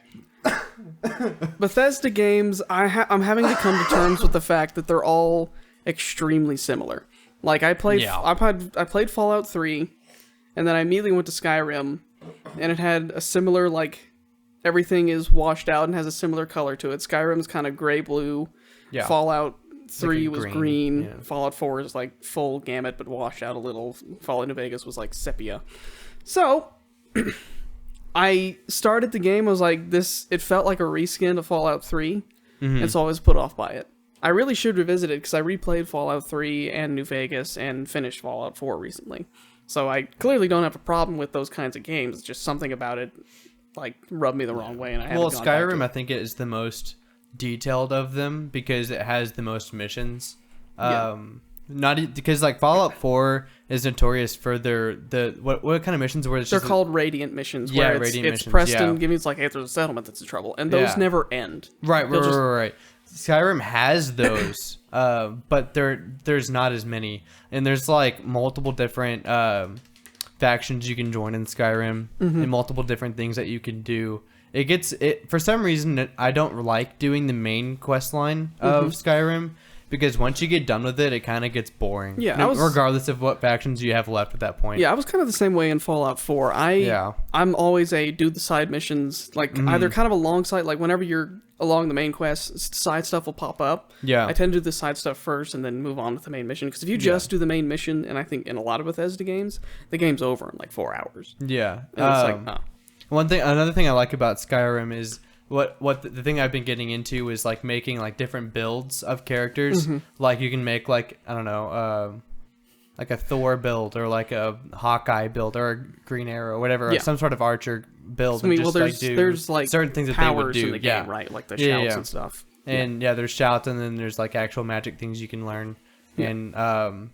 Bethesda games, I'm having to come to terms with the fact that they're all extremely similar. Like I played Fallout 3, and then I immediately went to Skyrim, and it had a similar, like, everything is washed out and has a similar color to it. Skyrim's kind of gray-blue. Yeah. Fallout 3 was green. Yeah. Fallout 4 is like full gamut but washed out a little. Fallout New Vegas was like sepia. So, I started the game, I was like, it felt like a reskin of Fallout 3, and so I was put off by it. I really should revisit it because I replayed Fallout 3 and New Vegas and finished Fallout 4 recently. So I clearly don't have a problem with those kinds of games. It's just something about it like rubbed me the wrong way, and I haven't gone back to Skyrim, it. I think, it is the most detailed of them because it has the most missions. Not because like Fallout 4 is notorious for what kind of missions were they're called Radiant missions. Yeah, where Radiant missions. It's Preston giving it's like, hey, there's a settlement that's in trouble, and those never end. Right. Skyrim has those, but there's not as many, and there's like multiple different factions you can join in Skyrim, and multiple different things that you can do. For some reason I don't like doing the main quest line of Skyrim, because once you get done with it, it kind of gets boring. Yeah, regardless of what factions you have left at that point. Yeah, I was kind of the same way in Fallout 4. I'm always do the side missions, like either kind of alongside, like whenever you're along the main quest, side stuff will pop up. Yeah, I tend to do the side stuff first and then move on with the main mission. Because if you just do the main mission, and I think in a lot of Bethesda games, the game's over in like 4 hours. Yeah, and it's like, another thing I like about Skyrim is the thing I've been getting into is like making like different builds of characters. Like you can make like, I don't know, like a Thor build or like a Hawkeye build or a Green Arrow, whatever, some sort of archer build. I mean, there's like certain things that they would do in the game, right? Like the shouts and stuff. And there's shouts, and then there's like actual magic things you can learn, and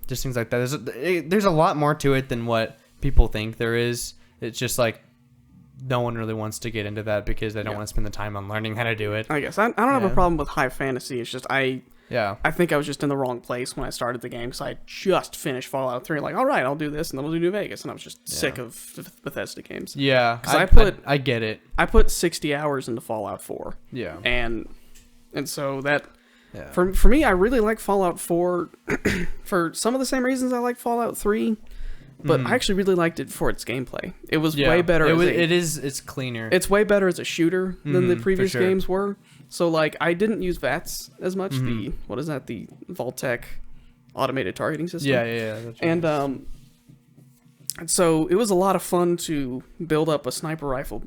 just things like that. There's a lot more to it than what people think there is. It's just like no one really wants to get into that because they don't want to spend the time on learning how to do it. I guess I don't have a problem with high fantasy. It's just I think I was just in the wrong place when I started the game, because I just finished Fallout 3. Like, all right, I'll do this, and then we'll do New Vegas, and I was just sick of Bethesda games. Yeah, because I get it. I put 60 hours into Fallout 4. Yeah, and so that for me, I really like Fallout 4 for some of the same reasons I like Fallout 3. But I actually really liked it for its gameplay. It was way better. It's cleaner. It's way better as a shooter than the previous games were. So like, I didn't use VATS as much. The Vault-Tec automated targeting system. Yeah. That's and so it was a lot of fun to build up a sniper rifle,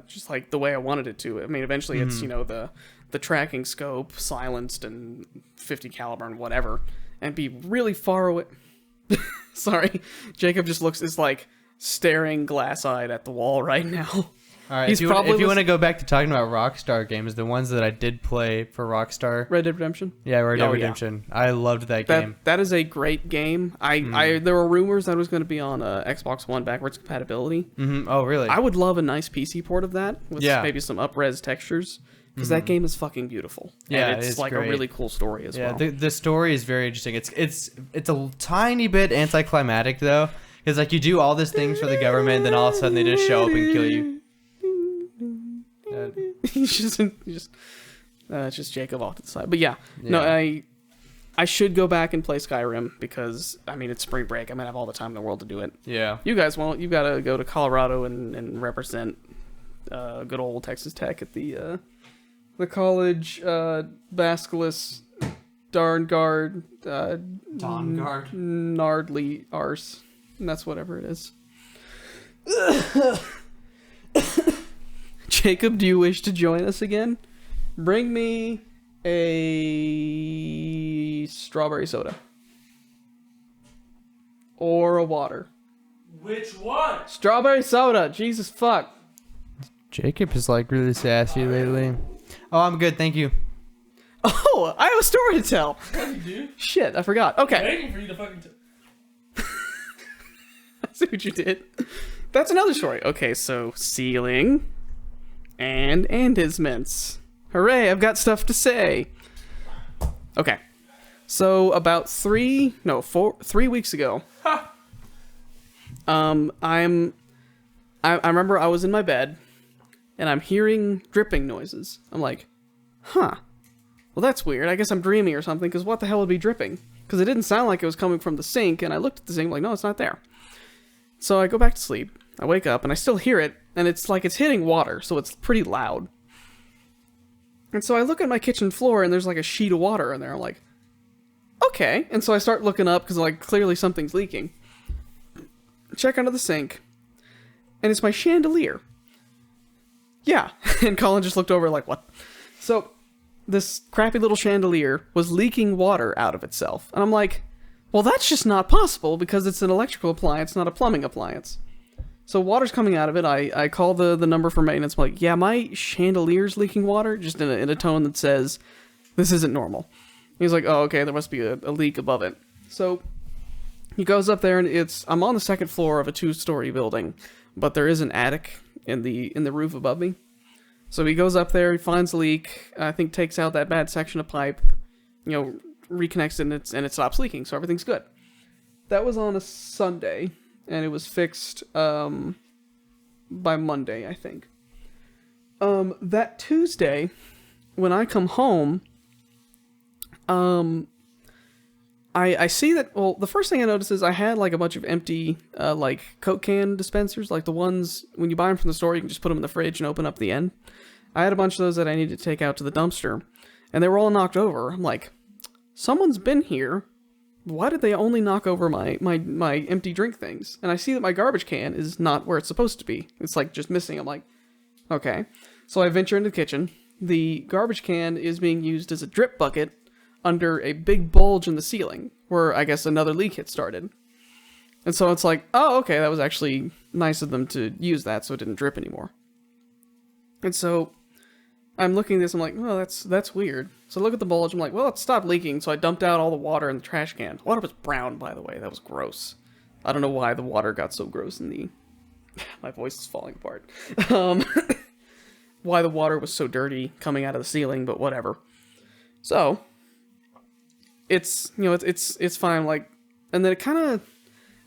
just like the way I wanted it to. I mean, eventually it's the tracking scope silenced and 50 caliber and whatever, and be really far away. Sorry, Jacob just is like staring glass-eyed at the wall right now. All right, if you want to go back to talking about Rockstar games, the ones that I did play for Rockstar, Red Dead Redemption. Yeah, Red Dead Redemption. Yeah. I loved that game. That is a great game. There were rumors that it was going to be on Xbox One backwards compatibility. Mm-hmm. Oh, really? I would love a nice PC port of that with maybe some up-res textures, because that game is fucking beautiful. Yeah, and it's like great. A really cool story as well. Yeah, the story is very interesting. It's a tiny bit anticlimactic though, because like you do all these things for the government, then all of a sudden they just show up and kill you. It's just Jacob off to the side. But no, I should go back and play Skyrim because I mean it's spring break. I'm gonna have all the time in the world to do it. Yeah. You guys won't. You gotta go to Colorado and represent good old Texas Tech at the college Basculus Darngard Nardly Arse. And that's whatever it is. Jacob, do you wish to join us again? Bring me a strawberry soda. Or a water. Which one? Strawberry soda. Jesus fuck. Jacob is like really sassy lately. Oh, I'm good, thank you. Oh, I have a story to tell. You do? Shit, I forgot. Okay. I'm waiting for you to fucking I see what you did. That's another story. Okay, so ceiling and endisments. Hooray, I've got stuff to say. Okay. So about 3 weeks ago, I remember I was in my bed and I'm hearing dripping noises. I'm like, huh. Well, that's weird. I guess I'm dreaming or something, because what the hell would be dripping? Because it didn't sound like it was coming from the sink, and I looked at the sink like, no, it's not there. So I go back to sleep. I wake up, and I still hear it, and it's like it's hitting water, so it's pretty loud. And so I look at my kitchen floor, and there's like a sheet of water in there. I'm like, okay. And so I start looking up, because like clearly something's leaking. Check under the sink, and it's my chandelier. Yeah. And Colin just looked over like, what? So this crappy little chandelier was leaking water out of itself. And I'm like, well, that's just not possible because it's an electrical appliance, not a plumbing appliance. So water's coming out of it. I call the number for maintenance. I'm like, yeah, my chandelier's leaking water, just in a tone that says, this isn't normal. And he's like, oh, okay, there must be a leak above it. So he goes up there, and I'm on the second floor of a 2-story building, but there is an attic in the roof above me. So he goes up there, he finds the leak, I think takes out that bad section of pipe, reconnects it, and it stops leaking, so everything's good. That was on a Sunday, and it was fixed by Monday, I think. That Tuesday, when I come home, I see that, well, the first thing I noticed is I had like a bunch of empty like Coke can dispensers, like the ones when you buy them from the store you can just put them in the fridge and open up the end. I had a bunch of those that I needed to take out to the dumpster, and they were all knocked over. I'm like, someone's been here. Why did they only knock over my empty drink things? And I see that my garbage can is not where it's supposed to be. It's like just missing. I'm like, okay. So I venture into the kitchen. The garbage can is being used as a drip bucket under a big bulge in the ceiling where I guess another leak had started. And so it's like, oh, okay, that was actually nice of them to use that so it didn't drip anymore. And so I'm looking at this, I'm like, oh, that's weird. So I look at the bulge, I'm like, well, it stopped leaking, so I dumped out all the water in the trash can. The water was brown, by the way. That was gross. I don't know why the water got so gross in the... My voice is falling apart. Why the water was so dirty coming out of the ceiling, but whatever. So, it's fine, like... And then it kind of...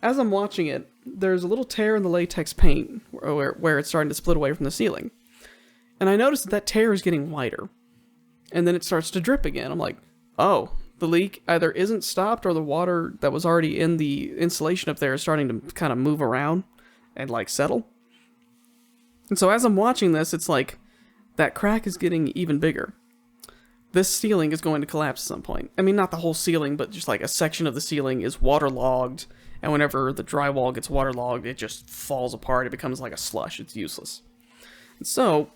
As I'm watching it, there's a little tear in the latex paint where it's starting to split away from the ceiling. And I noticed that tear is getting wider. And then it starts to drip again. I'm like, oh, the leak either isn't stopped or the water that was already in the insulation up there is starting to kind of move around and like settle. And so as I'm watching this, it's like that crack is getting even bigger. This ceiling is going to collapse at some point. I mean, not the whole ceiling, but just like a section of the ceiling is waterlogged. And whenever the drywall gets waterlogged, it just falls apart. It becomes like a slush. It's useless. And so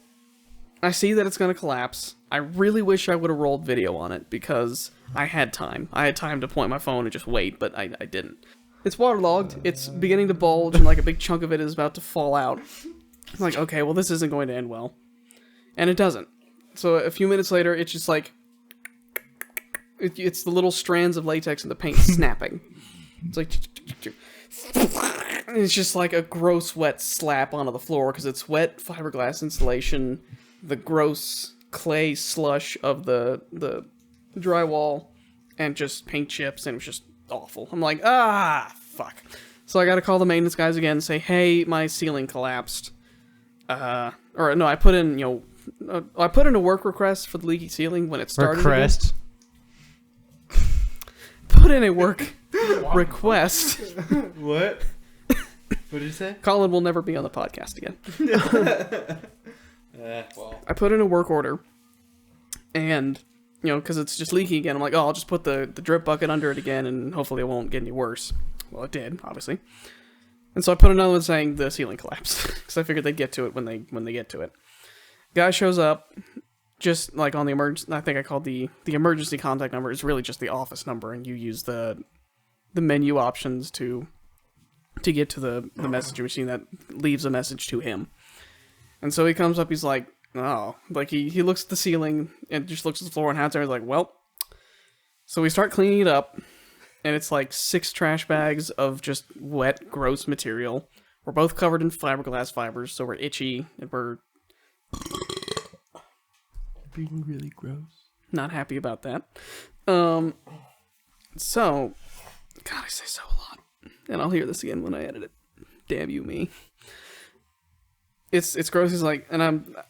I see that it's going to collapse. I really wish I would have rolled video on it because I had time. I had time to point my phone and just wait, but I didn't. It's waterlogged. It's beginning to bulge, and like a big chunk of it is about to fall out. I'm like, okay, well, this isn't going to end well. And it doesn't. So a few minutes later, it's just like, it's the little strands of latex in the paint snapping. It's like, and it's just like a gross wet slap onto the floor because it's wet fiberglass insulation, the gross clay slush of the drywall, and just paint chips, and it was just awful. I'm like, fuck. So I gotta call the maintenance guys again and say, hey, my ceiling collapsed. I put in, I put in a work request for the leaky ceiling when it started. Request. Put in a work request. What? What did you say? Colin will never be on the podcast again. Well. I put in a work order, and, because it's just leaking again, I'm like, I'll just put the drip bucket under it again, and hopefully it won't get any worse. Well, it did, obviously. And so I put another one saying the ceiling collapsed, because I figured they'd get to it when they get to it. Guy shows up, just like on the emergency. I think I called the emergency contact number. It's really just the office number, and you use the menu options to get to the messaging machine that leaves a message to him. And so he comes up, he's like, oh, like he looks at the ceiling and just looks at the floor and hands there. He's like, well, so we start cleaning it up, and it's like 6 trash bags of just wet, gross material. We're both covered in fiberglass fibers, so we're itchy and we're being really gross. Not happy about that. So, God, I say so a lot. And I'll hear this again when I edit it. Damn you, me. It's gross. He's like, and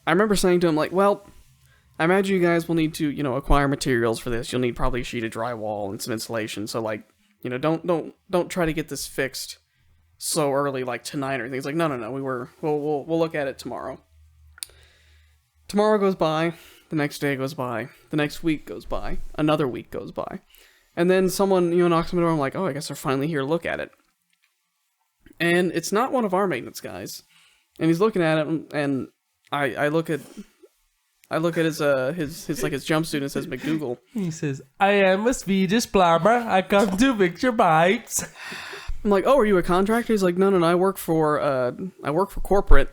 I remember saying to him, like, well, I imagine you guys will need to, acquire materials for this. You'll need probably a sheet of drywall and some insulation. So, like, don't try to get this fixed so early, like tonight or anything. He's like, no. We'll look at it tomorrow. Tomorrow goes by. The next day goes by. The next week goes by. Another week goes by. And then someone, knocks on the door. I'm like, oh, I guess they're finally here to look at it. And it's not one of our maintenance guys. And he's looking at it, and I look at his jumpsuit and it says McDougal. He says, I am a Swedish plumber. I come to fix your pipes. I'm like, oh, are you a contractor? He's like, no, I work for corporate.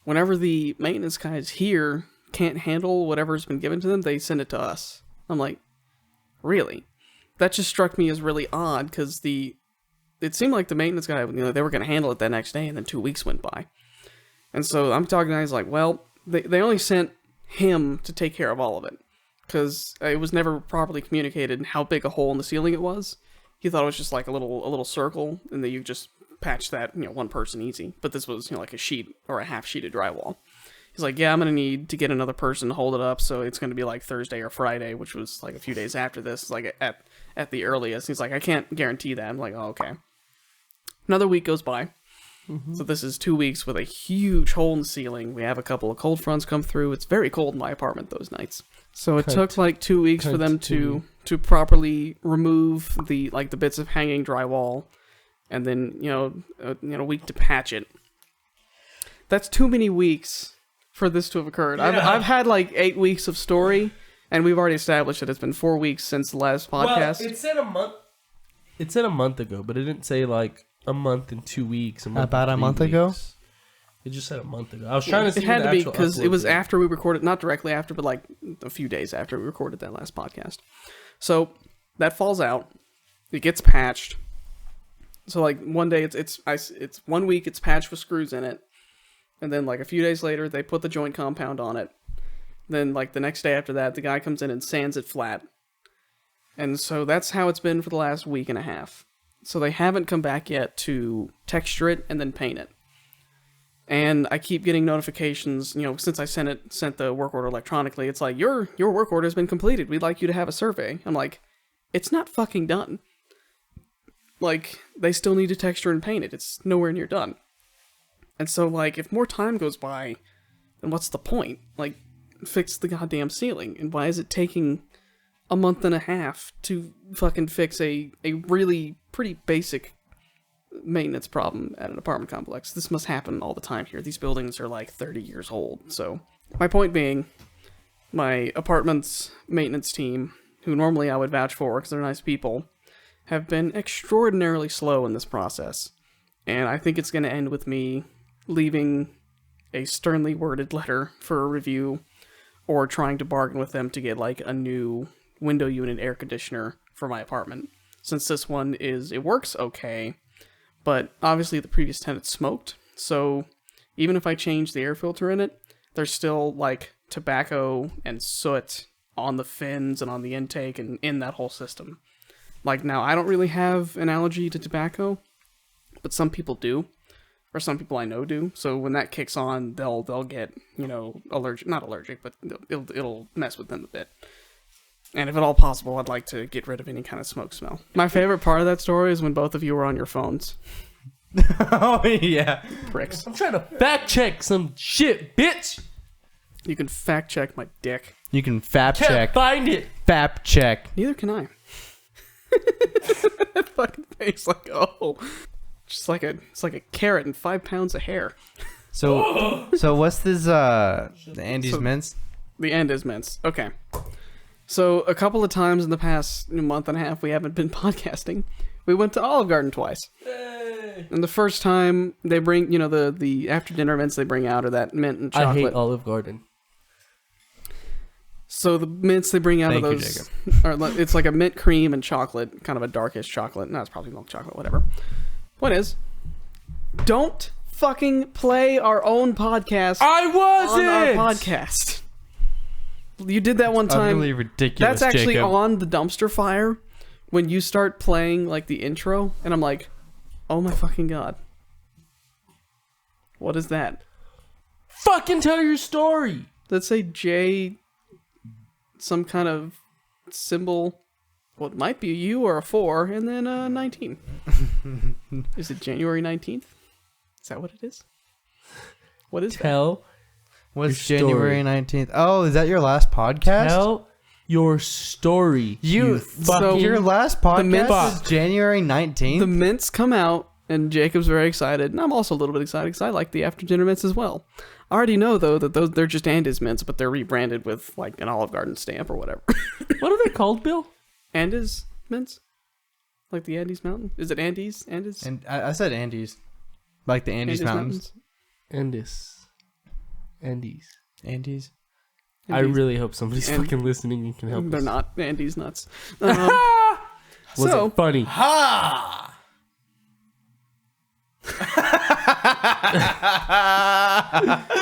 Whenever the maintenance guys here can't handle whatever's been given to them, they send it to us. I'm like, really? That just struck me as really odd, because it seemed like the maintenance guy, they were going to handle it that next day, and then 2 weeks went by. And so I'm talking to guys like, well, they only sent him to take care of all of it, because it was never properly communicated how big a hole in the ceiling it was. He thought it was just like a little circle, and that you just patch that, one person easy. But this was, like a sheet or a half sheet of drywall. He's like, yeah, I'm going to need to get another person to hold it up, so it's going to be like Thursday or Friday, which was like a few days after this, like at the earliest. He's like, I can't guarantee that. I'm like, oh, okay. Another week goes by. Mm-hmm. So this is 2 weeks with a huge hole in the ceiling. We have a couple of cold fronts come through. It's very cold in my apartment those nights. So it took like 2 weeks for them to properly remove the bits of hanging drywall, and then a week to patch it. That's too many weeks for this to have occurred. Yeah. I've had like 8 weeks of story, and we've already established that it's been 4 weeks since the last podcast. Well, it said a month. It said a month ago, but it didn't say like a month and 2 weeks. About a month ago? It just said a month ago. I was trying to see. It had to be because it was after we recorded, not directly after, but like a few days after we recorded that last podcast. So that falls out. It gets patched. So like one day it's 1 week it's patched with screws in it, and then like a few days later they put the joint compound on it. Then like the next day after that, the guy comes in and sands it flat. And so that's how it's been for the last week and a half. So they haven't come back yet to texture it and then paint it. And I keep getting notifications, since I sent the work order electronically. It's like, your work order has been completed. We'd like you to have a survey. I'm like, it's not fucking done. Like, they still need to texture and paint it. It's nowhere near done. And so, like, if more time goes by, then what's the point? Like, fix the goddamn ceiling. And why is it taking a month and a half to fucking fix a really pretty basic maintenance problem at an apartment complex? This must happen all the time here. These buildings are like 30 years old. So my point being, my apartment's maintenance team, who normally I would vouch for because they're nice people, have been extraordinarily slow in this process. And I think it's going to end with me leaving a sternly worded letter for a review, or trying to bargain with them to get like a new window unit air conditioner for my apartment. Since this one it works okay, but obviously the previous tenant smoked, so even if I change the air filter in it, there's still like tobacco and soot on the fins and on the intake and in that whole system. Like, now I don't really have an allergy to tobacco, but some people do, or some people I know do. So when that kicks on, they'll get, not allergic, but it'll mess with them a bit. And if at all possible, I'd like to get rid of any kind of smoke smell. My favorite part of that story is when both of you were on your phones. Oh, yeah. Pricks. I'm trying to fact check some shit, bitch. You can fact check my dick. You can fap Can't check. find it. Fap check. Neither can I. That fucking face, like, it's like a carrot and 5 pounds of hair. So what's this? The Andes mints. The Andes mints. Okay. So a couple of times in the past month and a half, we haven't been podcasting. We went to Olive Garden twice. Hey. And the first time they bring, the after dinner mints they bring out are that mint and chocolate. I hate Olive Garden. So the mints they bring out of those, it's like a mint cream and chocolate, kind of a darkish chocolate. No, it's probably milk chocolate, whatever. What is? Don't fucking play our own podcast. I wasn't on our podcast. You did that one time. Utterly ridiculous. That's actually Jacob. on the dumpster fire when you start playing like the intro, and I'm like, oh my fucking god, what is that? Fucking tell your story. Let's say J, some kind of symbol. Well, it might be a U or a 4, and then 19. Is it January 19th? Is that what it is? What is Tell What's your January story. 19th? Oh, is that your last podcast? Tell your story. You fucking your last podcast mints- is January 19th? The mints come out, and Jacob's very excited, and I'm also a little bit excited because I like the after dinner mints as well. I already know, though, that they're just Andes mints, but they're rebranded with like an Olive Garden stamp or whatever. What are they called, Bill? Andes mints? Like the Andes Mountain? Is it Andes? Andes? And I said Andes. Like the Andes Mountains. Andes. Andes. I really hope somebody's fucking listening and can help us. They're not Andes nuts. Was So- it funny? Ha!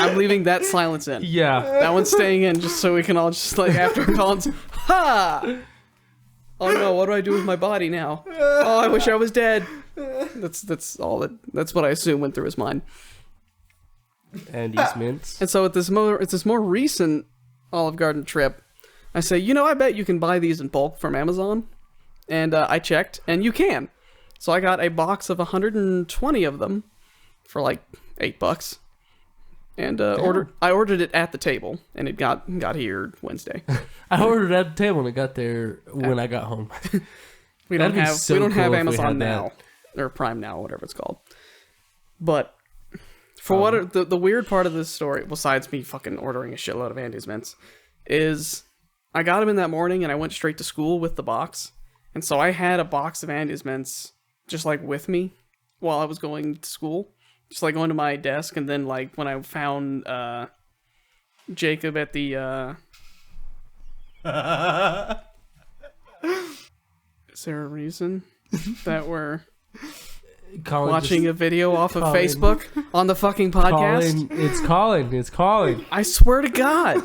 I'm leaving that silence in. Yeah. That one's staying in just so we can all just like after Colin's ha. Oh no, what do I do with my body now? Oh, I wish I was dead. That's all that's what I assume went through his mind. Andes mints. And so at this more recent Olive Garden trip, I say, I bet you can buy these in bulk from Amazon. And I checked, and you can. So I got a box of 120 of them for like $8. And I ordered it at the table, and it got here Wednesday. I ordered it at the table and it got there when I got home. We don't have so cool if we Amazon had Now or Prime Now, whatever it's called. But for the weird part of this story, besides me fucking ordering a shitload of Andes mints, is I got them in that morning and I went straight to school with the box, and so I had a box of Andes mints just like with me while I was going to school, just like going to my desk, and then like when I found Jacob at the. Is there a reason that we're Colin watching a video off of Facebook on the fucking podcast? It's Colin. I swear to God.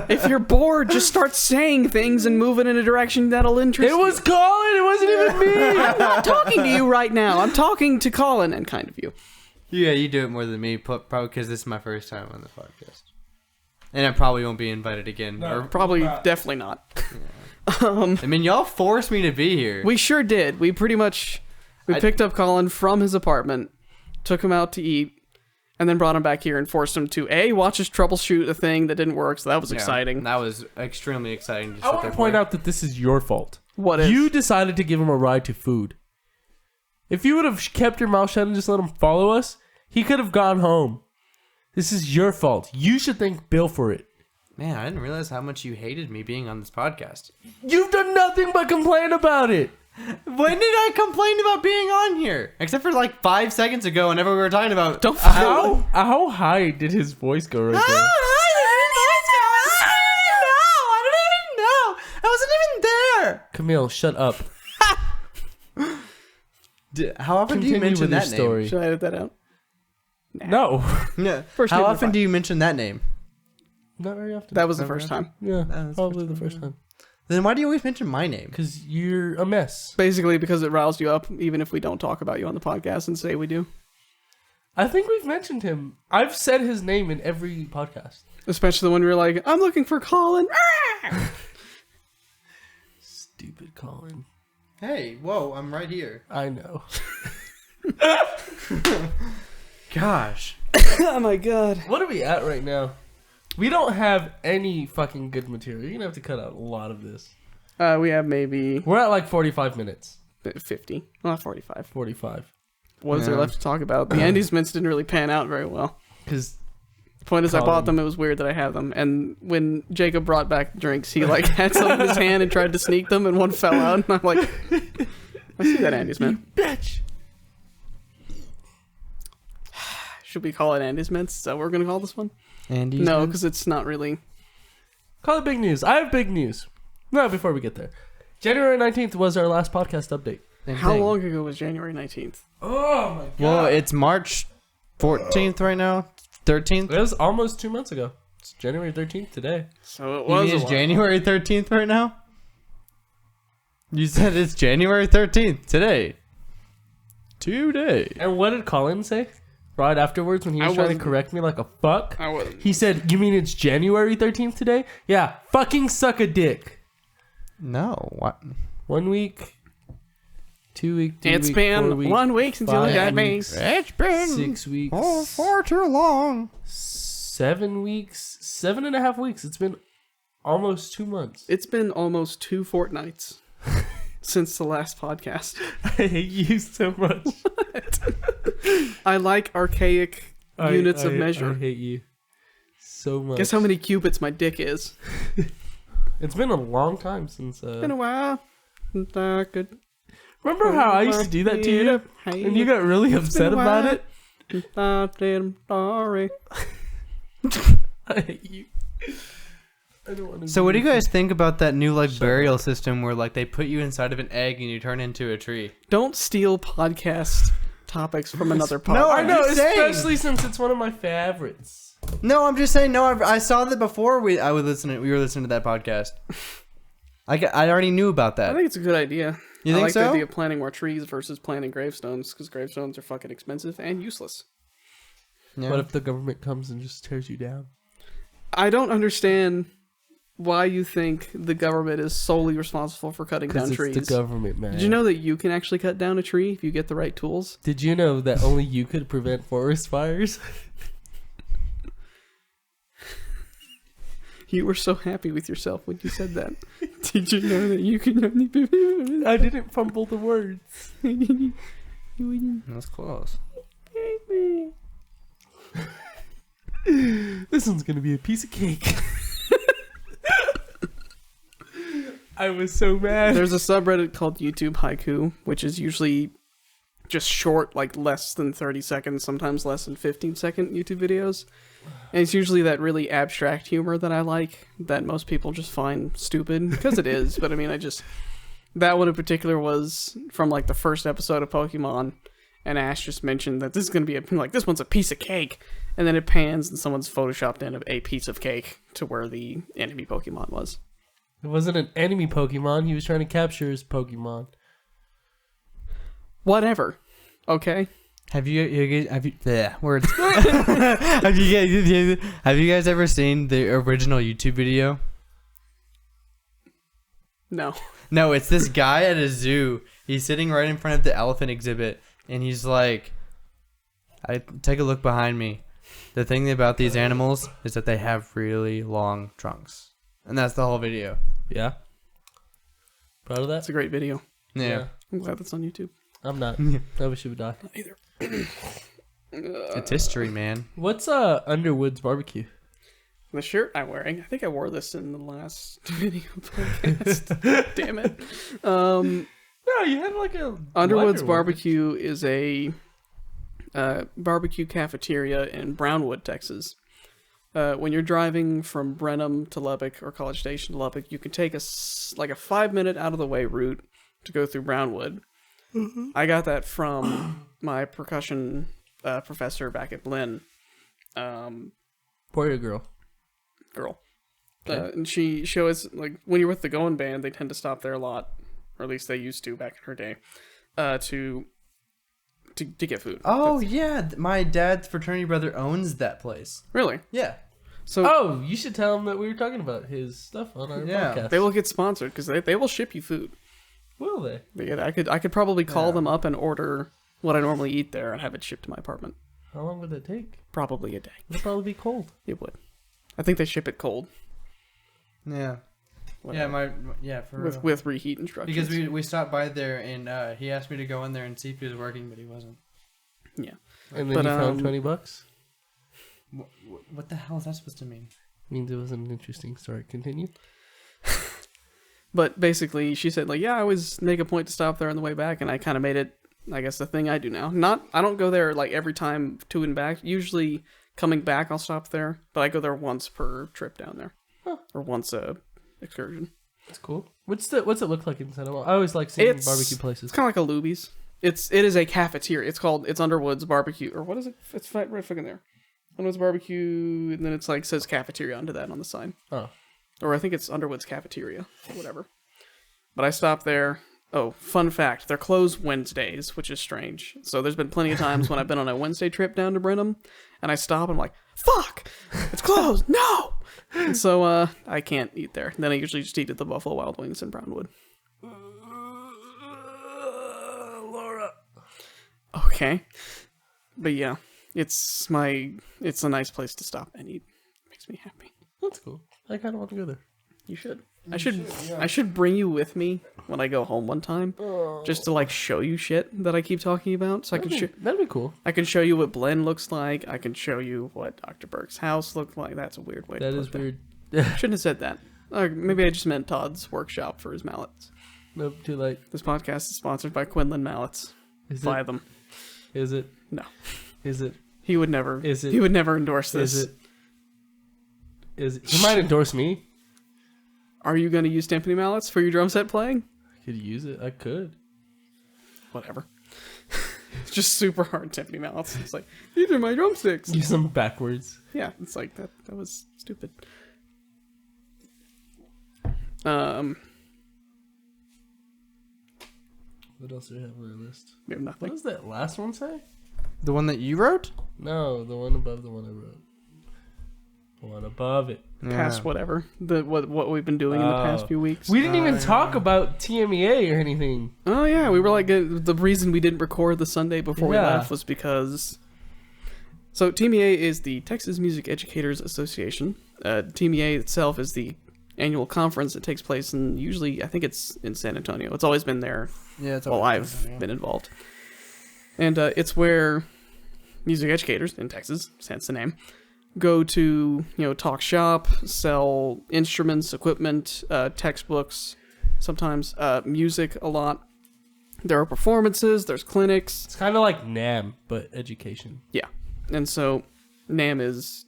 If you're bored, just start saying things and moving in a direction that'll interest you. It was Colin. It wasn't even me. I'm not talking to you right now. I'm talking to Colin and kind of you. Yeah, you do it more than me, probably because this is my first time on the podcast. And I probably won't be invited again. No. Or Definitely not. I mean, y'all forced me to be here. We sure did. We picked up Colin from his apartment, took him out to eat, and then brought him back here and forced him to watch us troubleshoot a thing that didn't work. So that was exciting. That was extremely exciting. I want to point out that this is your fault. What is? You decided to give him a ride to food. If you would have kept your mouth shut and just let him follow us, he could have gone home. This is your fault. You should thank Bill for it. Man, I didn't realize how much you hated me being on this podcast. You've done nothing but complain about it. When did I complain about being on here? Except for like 5 seconds ago, whenever we were talking about how high did his voice go right there? I don't even know. I wasn't even there. Camille, shut up. How often do you mention that name? Should I edit that out? No. Yeah. How often do you mention that name? Not very often. That was the first time. Yeah, probably the first time. Then why do you always mention my name? Because you're a mess. Basically, because it riles you up, even if we don't talk about you on the podcast and say we do. I think we've mentioned him. I've said his name in every podcast. Especially when we're like, I'm looking for Colin. Stupid Colin. Hey, whoa, I'm right here. I know. Gosh. Oh my god. What are we at right now? We don't have any fucking good material. You're going to have to cut out a lot of this. We have maybe... We're at like 45 minutes. 50. Not 45. 45. What is there left to talk about? The Andes mints didn't really pan out very well. Because the point is, I bought them. It was weird that I have them. And when Jacob brought back drinks, he like had some in his hand and tried to sneak them, and one fell out. And I'm like, I see that Andes mint. You bitch. Should we call it Andes mints? Is that what we're going to call this one? Andes No, because it's not really... Call it big news. I have big news. No, before we get there. January 19th was our last podcast update. How long ago was January 19th? Oh my god. Well, it's March 14th right now. 13th. It was almost 2 months ago. It's January 13th today. So it You was mean it's January 13th right now? You said it's January 13th today. Today. And what did Colin say? Right afterwards when he was trying to correct me like a fuck? I wasn't. He said, you mean it's January 13th today? Yeah, fucking suck a dick. No. What? 1 week. 2 week. It's been 1 week since you looked at me. It's been 6 weeks. far too long. 7 weeks. 7.5 weeks. It's been almost 2 months. It's been almost 2 fortnights since the last podcast. I hate you so much. I like archaic units of measure. I hate you so much. Guess how many cubits my dick is? It's been a long time since... Been a while. Remember how I used to do that to you? And you got really upset about it? I'm sorry. I hate you. I don't want to. So what do you guys think about that new like burial system where like they put you inside of an egg and you turn into a tree? Don't steal podcast topics from another podcast. No, I know, just saying. especially since it's one of my favorites. No, I'm just saying. No, I saw that before we were listening to that podcast. I already knew about that. I think it's a good idea. You I think like so? the idea of planting more trees versus planting gravestones, because gravestones are fucking expensive and useless. Yeah. What if the government comes and just tears you down? I don't understand why you think the government is solely responsible for cutting down trees. It's the government, man. Did you know that you can actually cut down a tree if you get the right tools? Did you know that only you could prevent forest fires? You were so happy with yourself when you said that. Did you know that you can only... I didn't fumble the words. That's close. This one's gonna be a piece of cake. I was so mad. There's a subreddit called YouTube Haiku, which is usually just short, like less than 30 seconds, sometimes less than 15-second YouTube videos. And it's usually that really abstract humor that I like, that most people just find stupid, because it is. But I mean, that one in particular was from like the first episode of Pokemon, and Ash just mentioned that this is going to be this one's a piece of cake. And then it pans and someone's photoshopped in a piece of cake to where the enemy Pokemon was. It wasn't an enemy Pokemon. He was trying to capture his Pokemon. Whatever. Okay? Have you words? have you guys ever seen the original YouTube video? No. No, it's this guy at a zoo. He's sitting right in front of the elephant exhibit, and he's like, take a look behind me. The thing about these animals is that they have really long trunks. And that's the whole video. Yeah. Proud of that? That's a great video. Yeah. I'm glad that's on YouTube. I'm not. I wish it would die. Not either. It's history, man. What's Underwood's barbecue? The shirt I'm wearing, I think I wore this in the last video podcast. Damn it. No, you had like a Underwood's Barbecue is a barbecue cafeteria in Brownwood, Texas. When you're driving from Brenham to Lubbock or College Station to Lubbock, you can take a 5-minute out of the way route to go through Brownwood. Mm-hmm. I got that from my percussion professor back at Lynn. Boy or girl? Girl. Okay. And she always, like, when you're with the Going Band, they tend to stop there a lot, or at least they used to back in her day, to get food. Oh, yeah. My dad's fraternity brother owns that place. Really? Yeah. So, you should tell him that we were talking about his stuff on our podcast. They will get sponsored because they will ship you food. Will they? Yeah, I could probably call them up and order what I normally eat there and have it shipped to my apartment. How long would that take? Probably a day. It'd probably be cold. It would. I think they ship it cold. Yeah. Whatever. For real. With reheat instructions. Because we stopped by there and he asked me to go in there and see if he was working, but he wasn't. Yeah. And then you found $20? What the hell is that supposed to mean? Means it was an interesting story. Continue. But basically, she said, like, yeah, I always make a point to stop there on the way back, and I kind of made it, I guess, the thing I do now. I don't go there, like, every time to and back. Usually, coming back, I'll stop there, but I go there once per trip down there. Huh. Or once a excursion. That's cool. What's it look like inside? I always like seeing barbecue places. It's kind of like a Luby's. It is a cafeteria. It's Underwood's Barbecue, or what is it? It's right fucking there. Underwood's Barbecue, and then it's like says cafeteria under that on the sign. Oh. Or I think it's Underwood's Cafeteria, or whatever. But I stopped there. Oh, fun fact, they're closed Wednesdays, which is strange. So there's been plenty of times when I've been on a Wednesday trip down to Brenham, and I stop and I'm like, fuck, it's closed, no! And so I can't eat there. Then I usually just eat at the Buffalo Wild Wings in Brownwood. Laura. Okay. But yeah, it's a nice place to stop and eat. It makes me happy. That's cool. I kind of want to go there. You should. I should bring you with me when I go home one time, just to like show you shit that I keep talking about. So that'd be cool. I can show you what Blend looks like. I can show you what Dr. Burke's house looked like. That's a weird way. That is weird. Shouldn't have said that. Or maybe I just meant Todd's workshop for his mallets. Nope, too late. This podcast is sponsored by Quinlan Mallets. Buy them. Is it? No. Is it? He would never. Is it? He would never endorse this. Is it? He might endorse me. Are you going to use timpani mallets for your drum set playing? I could use it. I could. Whatever. It's just super hard timpani mallets. It's like, these are my drumsticks. Use them backwards. Yeah, it's like that was stupid. What else do we have on our list? We have nothing. What does that last one say? The one that you wrote? No, the one above the one I wrote. The one above it. Past whatever. What we've been doing in the past few weeks. We didn't even talk about TMEA or anything. Oh yeah, we were like the reason we didn't record the Sunday before we left was because. So TMEA is the Texas Music Educators Association. TMEA itself is the annual conference that takes place in usually I think it's in San Antonio. It's always been there. Yeah, it's I've been involved. And it's where music educators in Texas, hence the name, go to, talk shop, sell instruments, equipment, textbooks, sometimes music a lot. There are performances, there's clinics. It's kind of like NAM, but education. Yeah. And so NAM is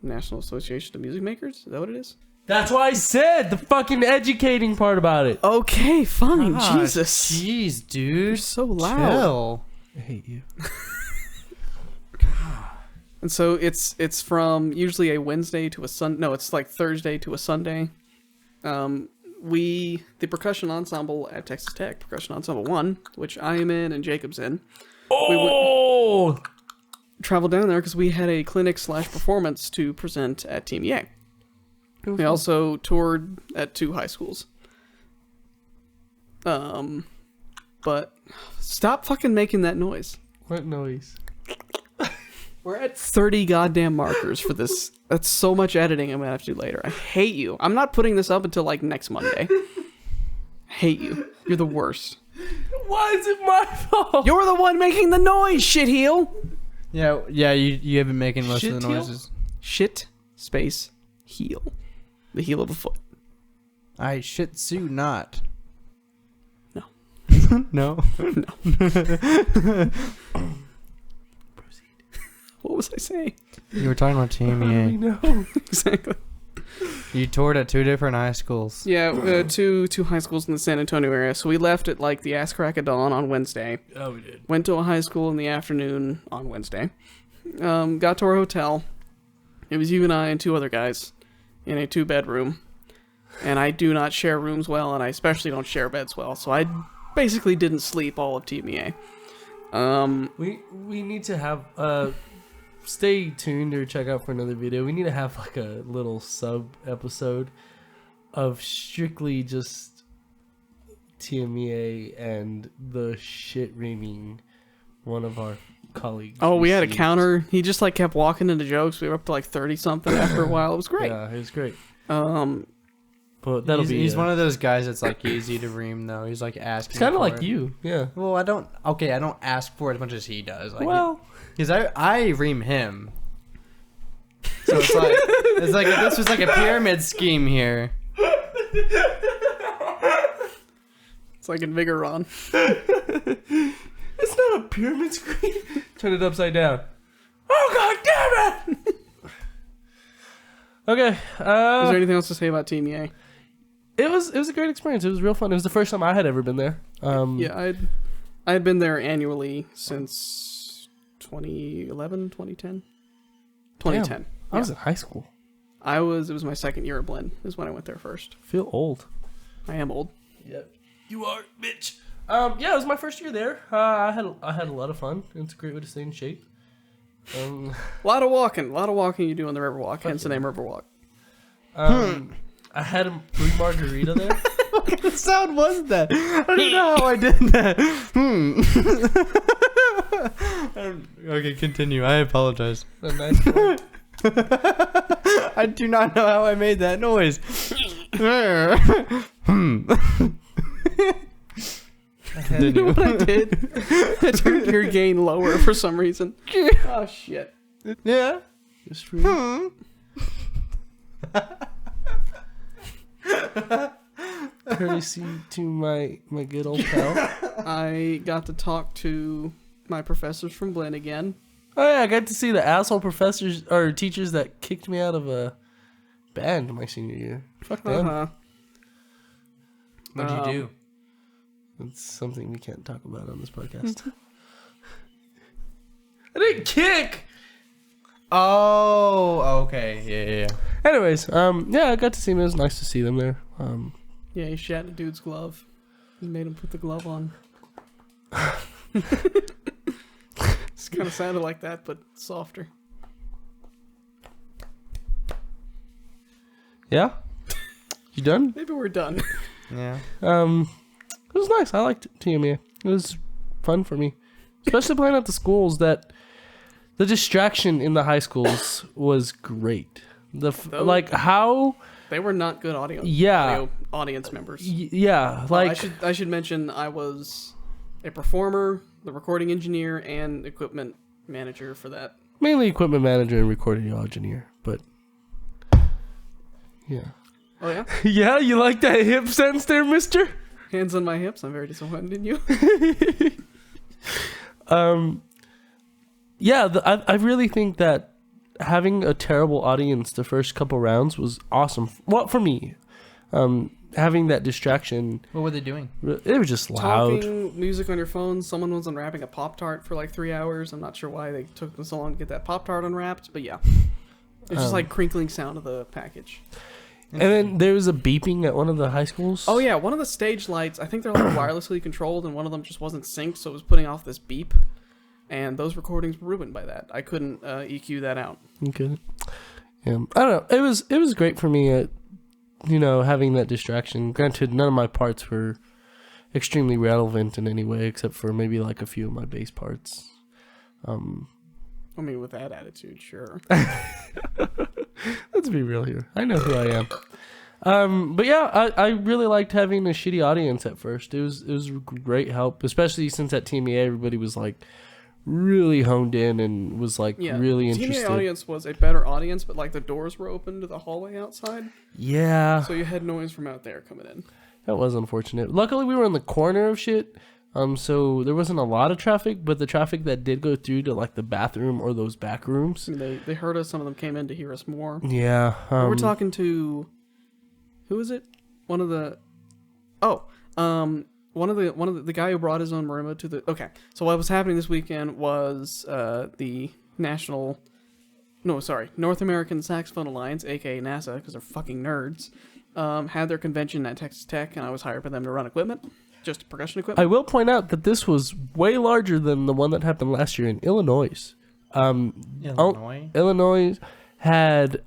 National Association of Music Makers. Is that what it is? That's why I said the fucking educating part about it. Okay, fine. Gosh, Jesus. Jeez, dude. You're so loud. Chill. I hate you. And so it's from usually a Wednesday to a Sunday. No, it's like Thursday to a Sunday. The percussion ensemble at Texas Tech, Percussion Ensemble 1, which I am in and Jacob's in. Oh! Traveled down there because we had a clinic/performance to present at TMEA. We also toured at 2 high schools. But stop fucking making that noise. What noise? We're at 30 goddamn markers for this. That's so much editing I'm gonna have to do later. I hate you. I'm not putting this up until like next Monday. Hate you. You're the worst. Why is it my fault? You're the one making the noise, shitheel. Yeah. You have been making most of the noises. Shit space heel. The heel of a foot. I shih tzu not. No. No. What was I saying? You were talking about TMEA. No. Exactly. You toured at 2 different high schools. Yeah, two high schools in the San Antonio area. So we left at like the ass crack of dawn on Wednesday. Oh, we did. Went to a high school in the afternoon on Wednesday. Got to our hotel. It was you and I and 2 other guys in a 2-bedroom. And I do not share rooms well, and I especially don't share beds well. So I basically didn't sleep all of TMEA. We need to have stay tuned or check out for another video. We need to have like a little sub episode of strictly just TMEA and the shit ringing one of our colleagues. Oh, we had a counter. He just like kept walking into jokes. We were up to like 30 something after a while. It was great. Yeah, it was great. But he's one of those guys that's like easy to ream though. He's like asking. It's kind of like you, yeah. Well, I don't ask for it as much as he does. Like, well, because I ream him. So it's like if this was like a pyramid scheme here. It's like in Vigor-on. It's not a pyramid scheme. Turn it upside down. Oh god damn it! Okay. Is there anything else to say about TMEA? It was a great experience. It was real fun. It was the first time I had ever been there. Yeah, I had been there annually since 2011, 2010. 2010. I was in high school. It was my second year at Blinn is when I went there first. I feel old. I am old. Yep. You are, bitch. Yeah, it was my first year there. I had a lot of fun. It's a great way to stay in shape. A lot of walking you do on the Riverwalk, hence the name Riverwalk. I had a free margarita there. What kind of sound was that? I don't know how I did that. Okay, continue. I apologize. A nice one. I do not know how I made that noise. You know what I did? I turned your gain lower for some reason. Oh shit. Yeah. Just for you. Courtesy to my good old pal. I got to talk to my professors from Blinn again. Oh yeah, I got to see the asshole professors or teachers that kicked me out of a band my senior year. Fuck them. What'd you do? It's something we can't talk about on this podcast. I didn't kick. Oh, okay. Yeah. Anyways, yeah, I got to see them. It was nice to see them there. Yeah, he shat a dude's glove. He made him put the glove on. It's kind of sounded like that, but softer. Yeah? You done? Maybe we're done. Yeah. It was nice. I liked TMA. It was fun for me. Especially playing at the schools that the distraction in the high schools was great. Like how they were not good audio audience members. Yeah, like I should mention I was a performer, the recording engineer, and equipment manager for that. Mainly equipment manager and recording engineer, but yeah. Oh yeah? Yeah, you like that hip sense there, mister? Hands on my hips. I'm very disappointed in you. Yeah, I really think that having a terrible audience the first couple rounds was awesome. Well, for me, having that distraction. What were they doing? It was just loud. Talking music on your phone. Someone was unwrapping a Pop-Tart for like 3 hours. I'm not sure why they took them so long to get that Pop-Tart unwrapped, but yeah. It's just like crinkling sound of the package. And then there was a beeping at one of the high schools. Oh yeah, one of the stage lights, I think they're like wirelessly controlled, and one of them just wasn't synced, so it was putting off this beep. And those recordings were ruined by that. I couldn't EQ that out. Okay. Yeah, I don't know. It was great for me, having that distraction. Granted, none of my parts were extremely relevant in any way, except for maybe like a few of my bass parts. I mean, with that attitude, sure. Let's be real here. I know who I am. But yeah, I really liked having a shitty audience at first. It was great help, especially since at TMEA everybody was like really honed in and was like really interested. TMEA audience was a better audience, but like the doors were open to the hallway outside. Yeah. So you had noise from out there coming in. That was unfortunate. Luckily, we were in the corner of shit, So there wasn't a lot of traffic, but the traffic that did go through to like the bathroom or those back rooms, they heard us. Some of them came in to hear us more. Yeah. We were talking to, who is it? One of the guy who brought his own marimba to the. Okay, so what was happening this weekend was the North American Saxophone Alliance, aka NASA, because they're fucking nerds, had their convention at Texas Tech, and I was hired for them to run equipment. Just percussion equipment. I will point out that this was way larger than the one that happened last year in Illinois. Illinois had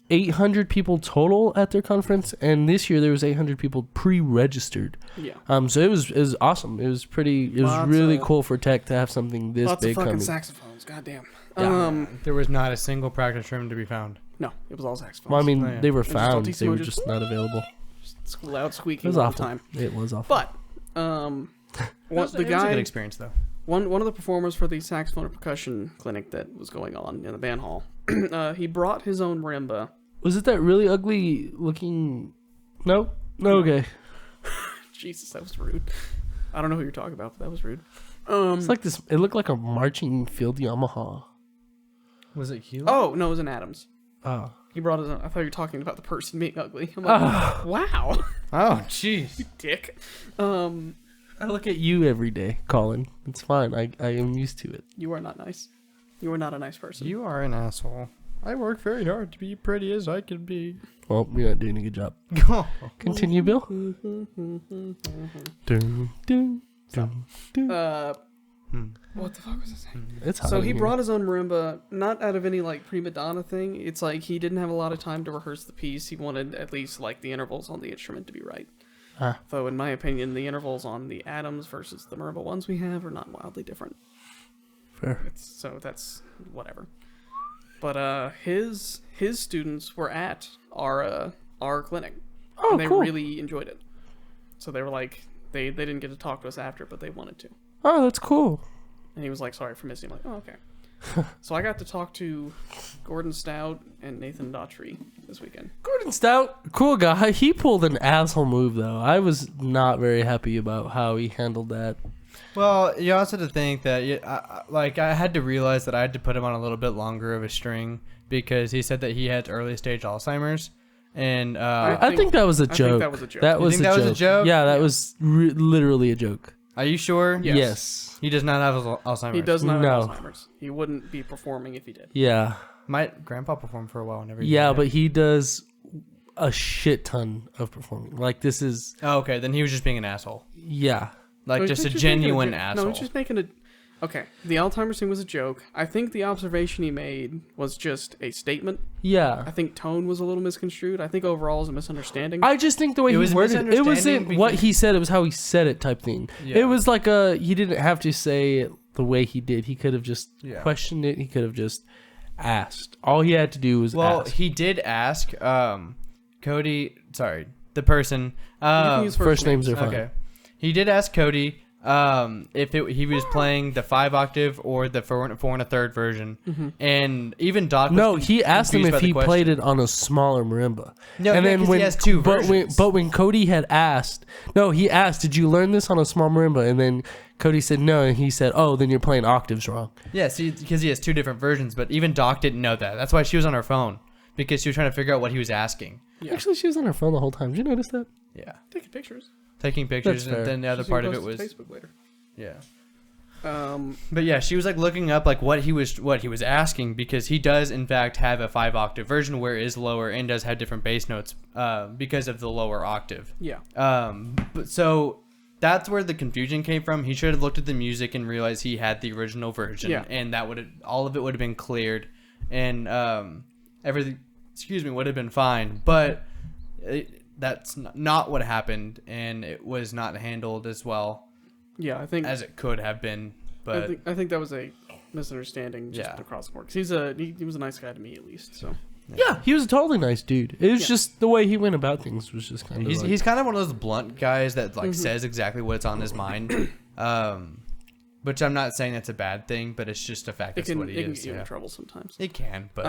800 people total at their conference, and this year there was 800 people pre-registered. Yeah. So it was awesome. It was really cool for Tech to have something this big coming. Lots of fucking saxophones. Goddamn. Yeah. There was not a single practice room to be found. No, it was all saxophones. Well, I mean, they were found. They were just not available. Just loud squeaking all the time. It was awful. But the guy, it was a good experience though. One of the performers for the saxophone and percussion clinic that was going on in the band hall, he brought his own marimba. Was it that really ugly looking? No. Okay. Jesus, that was rude. I don't know who you're talking about, but that was rude. It's like this. It looked like a marching field Yamaha. Was it Hewlett? Oh no, it was an Adams. Oh. He brought his own. I thought you were talking about the person being ugly. I'm like, wow. Oh, jeez. You dick. I look at you every day, Colin. It's fine. I am used to it. You are not nice. You are not a nice person. You are an asshole. I work very hard to be pretty as I can be. Well, you're not doing a good job. Continue, Bill. Dun, dun, dun, dun. What the fuck was I saying? It's hot so he in here. brought his own marimba, not out of any like prima donna thing. It's like he didn't have a lot of time to rehearse the piece. He wanted at least like the intervals on the instrument to be right. Though in my opinion, the intervals on the Adams versus the marimba ones we have are not wildly different. Fair. So that's whatever. But his students were at our clinic. Oh, and they cool. really enjoyed it. So they were like, they didn't get to talk to us after, but they wanted to. Oh, that's cool. And he was like, sorry for missing. I'm like, oh, okay. So I got to talk to Gordon Stout and Nathan Daughtry this weekend. Gordon Stout, cool guy. He pulled an asshole move, though. I was not very happy about how he handled that. Well, you also had to think that, I had to realize that I had to put him on a little bit longer of a string because he said that he had early stage Alzheimer's. And I think that was a joke. That was a joke. That was a joke? Yeah, that was literally a joke. Are you sure? Yes. He does not have Alzheimer's. He does not have Alzheimer's. He wouldn't be performing if he did. Yeah. My grandpa performed for a while. Yeah, but he does a shit ton of performing. Like, this is... Oh, okay. Then he was just being an asshole. Yeah. Like, just a genuine asshole. No, he's just making a... Okay, the Alzheimer's thing was a joke. I think the observation he made was just a statement. Yeah. I think tone was a little misconstrued. I think overall it was a misunderstanding. I just think the way he worded it wasn't what he said, it was how he said it type thing. Yeah. It was like he didn't have to say it the way he did. He could have just questioned it. He could have just asked. All he had to do was ask. Well, he did ask Cody, sorry, the person. First names are fine. Okay. He did ask Cody if he was playing the 5-octave or the 4 1/3 version, and even Doc. No, he asked him if he played it on a smaller marimba. No, and then when he has two versions. But when Cody had asked, he asked, "Did you learn this on a small marimba?" And then Cody said no, and he said, "Oh, then you're playing octaves wrong." Yeah, see, because he has two different versions, but even Doc didn't know that. That's why she was on her phone because she was trying to figure out what he was asking. Yeah. Actually, she was on her phone the whole time. Did you notice that? Yeah, taking pictures. And then the other part of it was Facebook later. Yeah. But yeah, she was like looking up like what he was asking because he does in fact have a 5-octave version where it is lower and does have different bass notes because of the lower octave. Yeah. But so that's where the confusion came from. He should have looked at the music and realized he had the original version, and that all of it would have been cleared, and everything. Would have been fine, but. That's not what happened, and it was not handled as well. Yeah, I think as it could have been. But I think that was a misunderstanding just across the board. Because he was a nice guy to me at least. So yeah, he was a totally nice dude. It was just the way he went about things was just kind of. He's kind of one of those blunt guys that like says exactly what's on his mind. Which I'm not saying that's a bad thing, but it's just a fact. That's what he is. It can get you in trouble sometimes. It can, but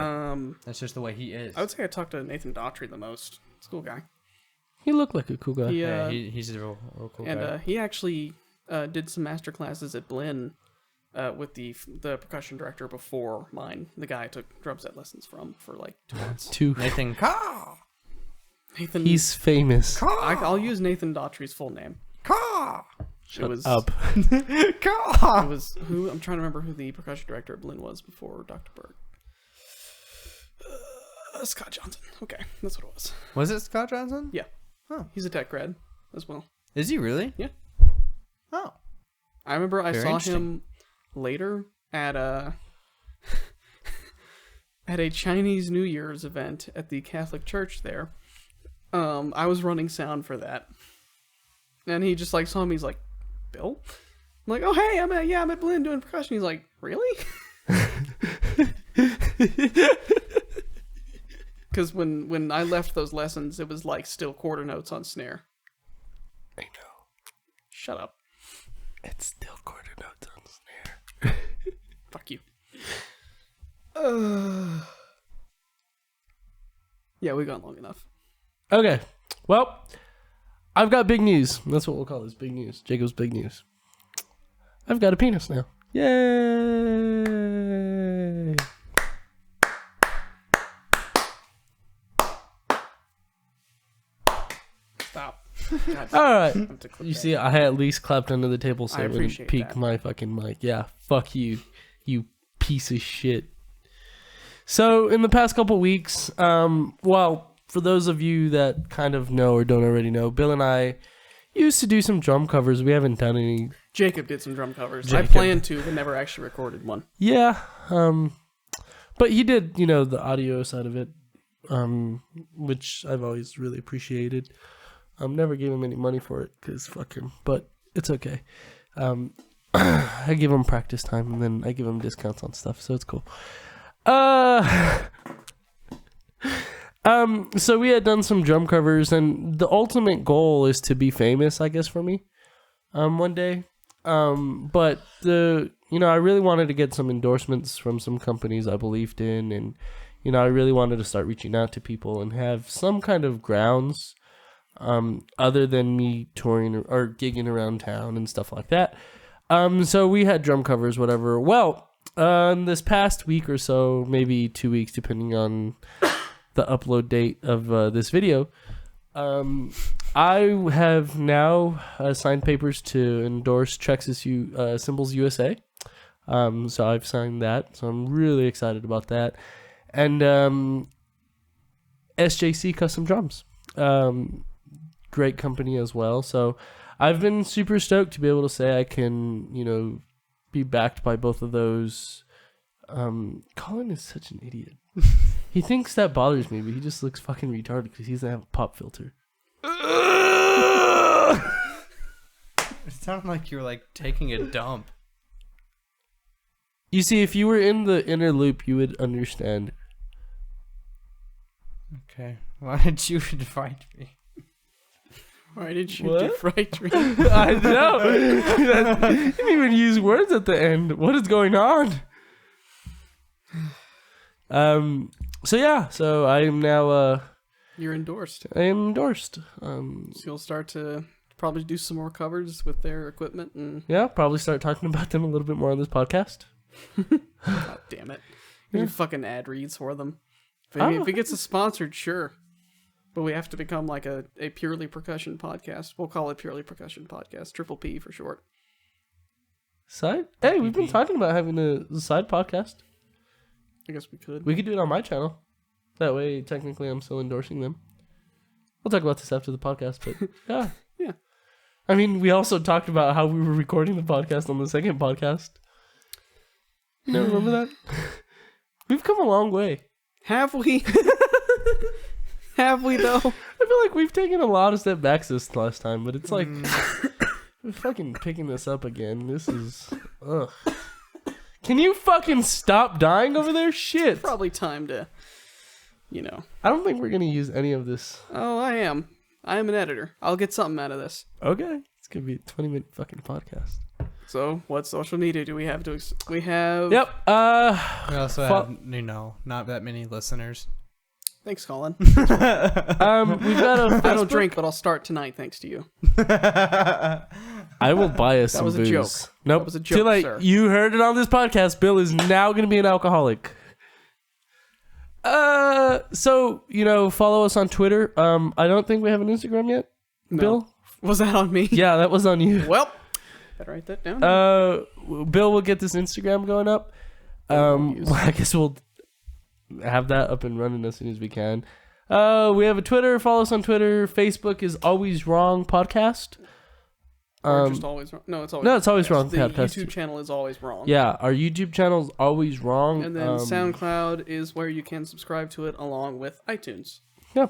that's just the way he is. I would say I talked to Nathan Daughtry the most. He's a cool guy. He looked like a cool guy. He's a real cool guy. And he actually, did some master classes at Blinn with the percussion director before mine. The guy I took drum set lessons from for like 2 months. Nathan Ka. Nathan. He's famous. I'll use Nathan Daughtry's full name. Ka. Shut up. It was who I'm trying to remember who the percussion director at Blinn was before Dr. Berg. Scott Johnson. Okay, that's what it was. Was it Scott Johnson? Yeah. Oh, he's a tech grad as well. Is he really? Yeah. Oh. I remember I saw him later at a Chinese New Year's event at the Catholic Church there. I was running sound for that, and he just like saw me. He's like, "Bill," I'm like, "Oh hey, I'm at Blinn doing percussion." He's like, "Really?" Because when I left those lessons, it was like still quarter notes on snare. I know. Shut up. It's still quarter notes on snare. Fuck you. Yeah, we've gone long enough. Okay. Well, I've got big news. That's what we'll call this. Big news. Jacob's big news. I've got a penis now. Yay! Stop. All right. You see, I at least clapped under the table so it wouldn't peak that. my fucking mic. Yeah, fuck you, you piece of shit. So, in the past couple weeks, well, for those of you that kind of know or don't already know, Bill and I used to do some drum covers. We haven't done any. Jacob did some drum covers. I planned to, but never actually recorded one. Yeah, but he did, the audio side of it, which I've always really appreciated. Never gave him any money for it because fuck him, but it's okay. I give him practice time and then I give him discounts on stuff, so it's cool. So we had done some drum covers, and the ultimate goal is to be famous, I guess, for me, one day. But I really wanted to get some endorsements from some companies I believed in, and I really wanted to start reaching out to people and have some kind of grounds. Other than me touring or gigging around town and stuff like that. So we had drum covers, whatever. Well, this past week or so, maybe 2 weeks, depending on the upload date of this video, I have now signed papers to endorse Trexas Cymbals USA. So I've signed that. So I'm really excited about that. And SJC Custom Drums. Great company as well. So I've been super stoked to be able to say I can, be backed by both of those. Colin is such an idiot. He thinks that bothers me, but he just looks fucking retarded because he doesn't have a pop filter. It sounded like you were like taking a dump. You see, if you were in the inner loop, you would understand. Okay. Why did you invite me? Why did you defright me? I know. You didn't even use words at the end. What is going on? So I am now You're endorsed. I am endorsed. So you'll start to probably do some more covers with their equipment and probably start talking about them a little bit more on this podcast. God damn it. You do fucking ad reads for them. If it gets us sponsored, sure. But we have to become like a purely percussion podcast. We'll call it Purely Percussion Podcast. Triple P for short. Side? Hey, we've been talking about having a side podcast. I guess we could. We could do it on my channel. That way, technically, I'm still endorsing them. We'll talk about this after the podcast, but yeah. Yeah. I mean, we also talked about how we were recording the podcast on the second podcast. You never remember that? We've come a long way. Have we? Have we, though? I feel like we've taken a lot of step backs this last time, but it's like, we're fucking picking this up again. This is, ugh. Can you fucking stop dying over there? Shit. Probably time to, I don't think we're going to use any of this. Oh, I am. I am an editor. I'll get something out of this. Okay. It's going to be a 20-minute fucking podcast. So, what social media do we have to... we have... Yep. We also have, not that many listeners. Thanks, Colin. We've got a Facebook. I don't drink, but I'll start tonight thanks to you. I will buy us some booze. That was a joke. Nope. That was a joke, Too late. sir. You heard it on this podcast. Bill is now going to be an alcoholic. So, follow us on Twitter. I don't think we have an Instagram yet. No. Bill? Was that on me? Yeah, that was on you. Well, better write that down. Bill will get this Instagram going up. I guess we'll have that up and running as soon as we can. We have a Twitter. Follow us on Twitter. Facebook is Always Wrong Podcast. Or just Always Wrong. No, it's Always Wrong The Podcast. YouTube channel is Always Wrong. Yeah, our YouTube channel is Always Wrong. And then SoundCloud is where you can subscribe to it along with iTunes. Yeah.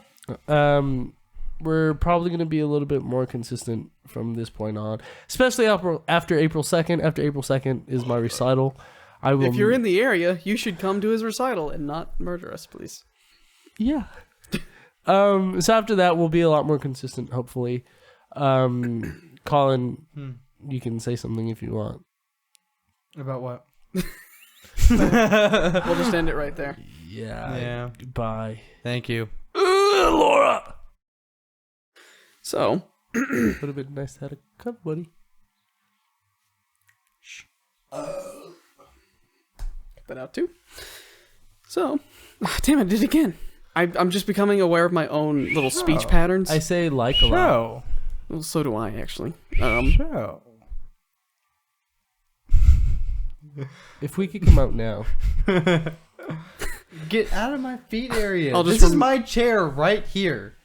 We're probably going to be a little bit more consistent from this point on, especially after April 2nd. After April 2nd is my recital. If you're in the area, you should come to his recital and not murder us, please. Yeah. So after that, we'll be a lot more consistent, hopefully. Colin, you can say something if you want. About what? We'll just end it right there. Yeah. Goodbye. Thank you. Laura! So. Would have been nice to have a cup, buddy. Cut that out too. So. Damn it, I did it again. I'm just becoming aware of my own little speech patterns. I say like a lot. Well, so do I, actually. If we could come out now. Get out of my feet area. This is my chair right here.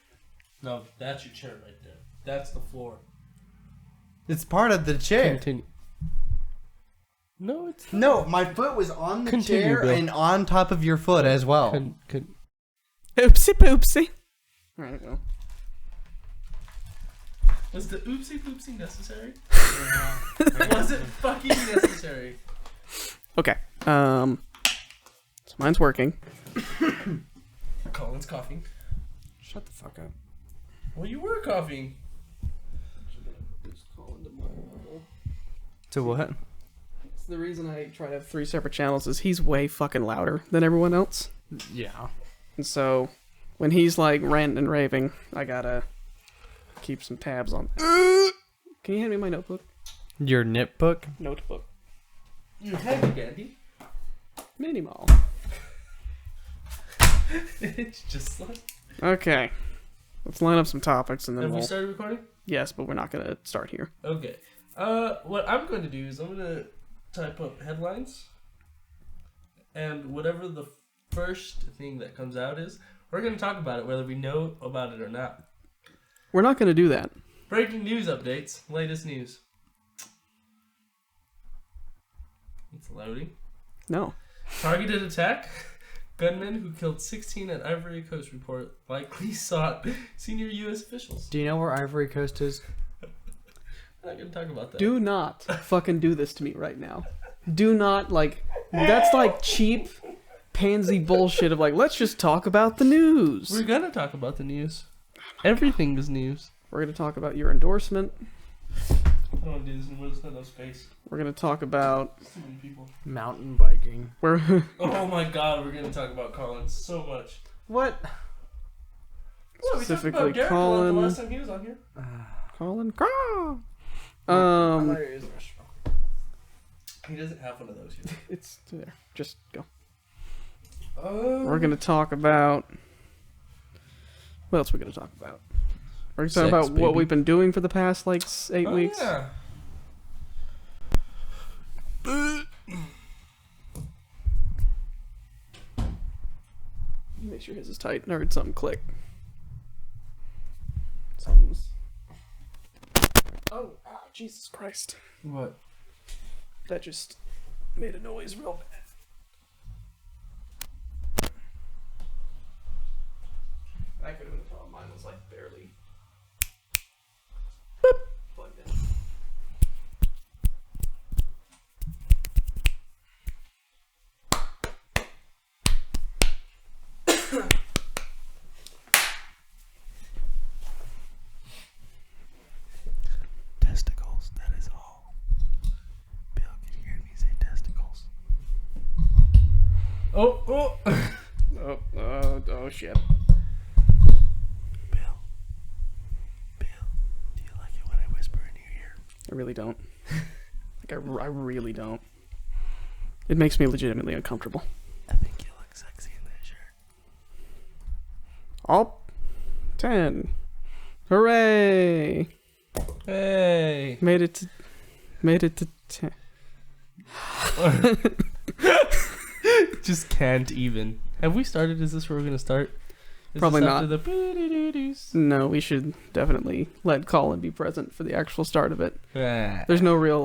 No, that's your chair right there. That's the floor. It's part of the chair. Continue. No, it's No, my foot was on the Continue, chair Bill. and on top of your foot as well. Oopsie poopsie. Alright, go. Was the oopsie poopsie necessary? Was it fucking necessary? Okay. So mine's working. Colin's coughing. Shut the fuck up. Well, you were coughing. To what? The reason I try to have 3 separate channels is he's way fucking louder than everyone else. Yeah. And so when he's like ranting and raving, I gotta keep some tabs on. Can you hand me my notebook? Your nip book? Notebook. You heavy, Dandy. Minimal. It's just like... Okay. Let's line up some topics and then Have we'll... we started recording? Yes, but we're not gonna start here. Okay. What I'm going to do is I'm going to type up headlines, and whatever the first thing that comes out is, we're going to talk about it, whether we know about it or not. We're not gonna do that. Breaking news updates. Latest news. It's loading. No. Targeted attack. Gunmen who killed 16 at Ivory Coast report likely sought senior U.S. officials. Do you know where Ivory Coast is? I'm not going to talk about that. Do not fucking do this to me right now. Do not, that's like cheap, pansy bullshit of let's just talk about the news. We're going to talk about the news. Everything is news. We're gonna talk about your endorsement. I don't want to do this anymore. There's not enough space. We're gonna talk about Too many people. Mountain biking. Oh my god, we're going to talk about Colin so much. What? Well, specifically we talked about Colin. the last time he was on here. Colin. He doesn't have one of those here. It's there. Just go. Oh. We're gonna talk about. What else are we gonna talk about? We're gonna talk about what we've been doing for the past 8 weeks. Yeah. Make sure his is tight. I heard something click. Something's. Oh, Jesus Christ! What? That just made a noise real bad. That could have been a problem. Mine was barely. Boop. Plugged in. Testicles, that is all. Bill, can you hear me say testicles? Oh shit. Bill, do you like it when I whisper in your ear? I really don't. I really don't. It makes me legitimately uncomfortable. I think you look sexy in that shirt. All 10. Hooray! Hey! Made it to 10. Just can't even. Have we started? Is this where we're gonna start? Probably not. The No, we should definitely let Colin be present for the actual start of it. There's no real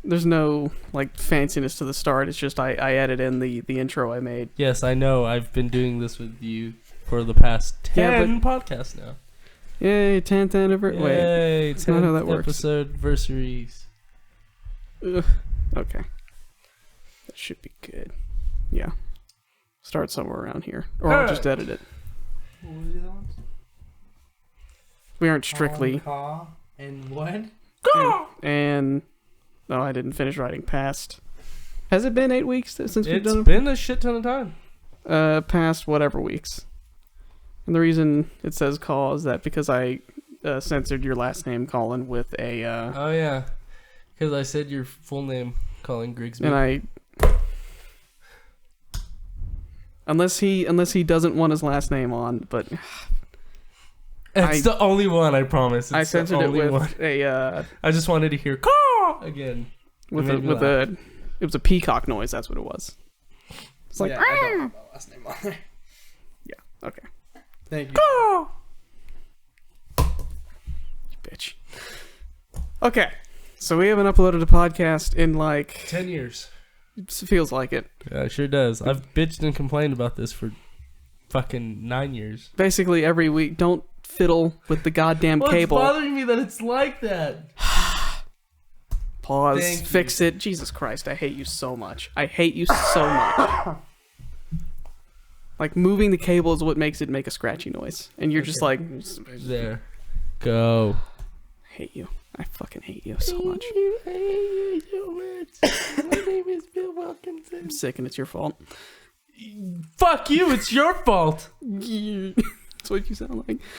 there's no fanciness to the start. It's just I added in the intro I made. Yes, I know. I've been doing this with you for the past 10 podcasts now. Yay, 10th anniversary. Wait, that's not how that works. Episode anniversaries. Okay. That should be good. Yeah. Start somewhere around here. Or I'll just edit it. What was the other ones? We aren't strictly... And what? And... No, I didn't finish writing past... Has it been 8 weeks since we've done it? It's been a shit ton of time. Past whatever weeks. And the reason it says call is that because I censored your last name, Colin, with a... Oh, yeah. Because I said your full name, Colin Grigsby. And I... Unless he doesn't want his last name on, but... It's the only one, I promise. I censored it with a... I just wanted to hear caw again. It was a peacock noise, that's what it was. It's like... Yeah, I don't have my last name on there. Yeah, okay. Thank you. Caw! Bitch. Okay, so we haven't uploaded a podcast in 10 years. It feels like it. Yeah, it sure does. I've bitched and complained about this for fucking 9 years. Basically every week. Don't fiddle with the goddamn cable. It's bothering me that it's like that. Pause. Fix it. Jesus Christ, I hate you so much. I hate you so much. Moving the cable is what makes it make a scratchy noise. And you're just There. Go. I hate you. I fucking hate you so much. I hate you so much. My name is Bill Wilkinson. I'm sick and it's your fault. Fuck you, it's your fault. That's what you sound like.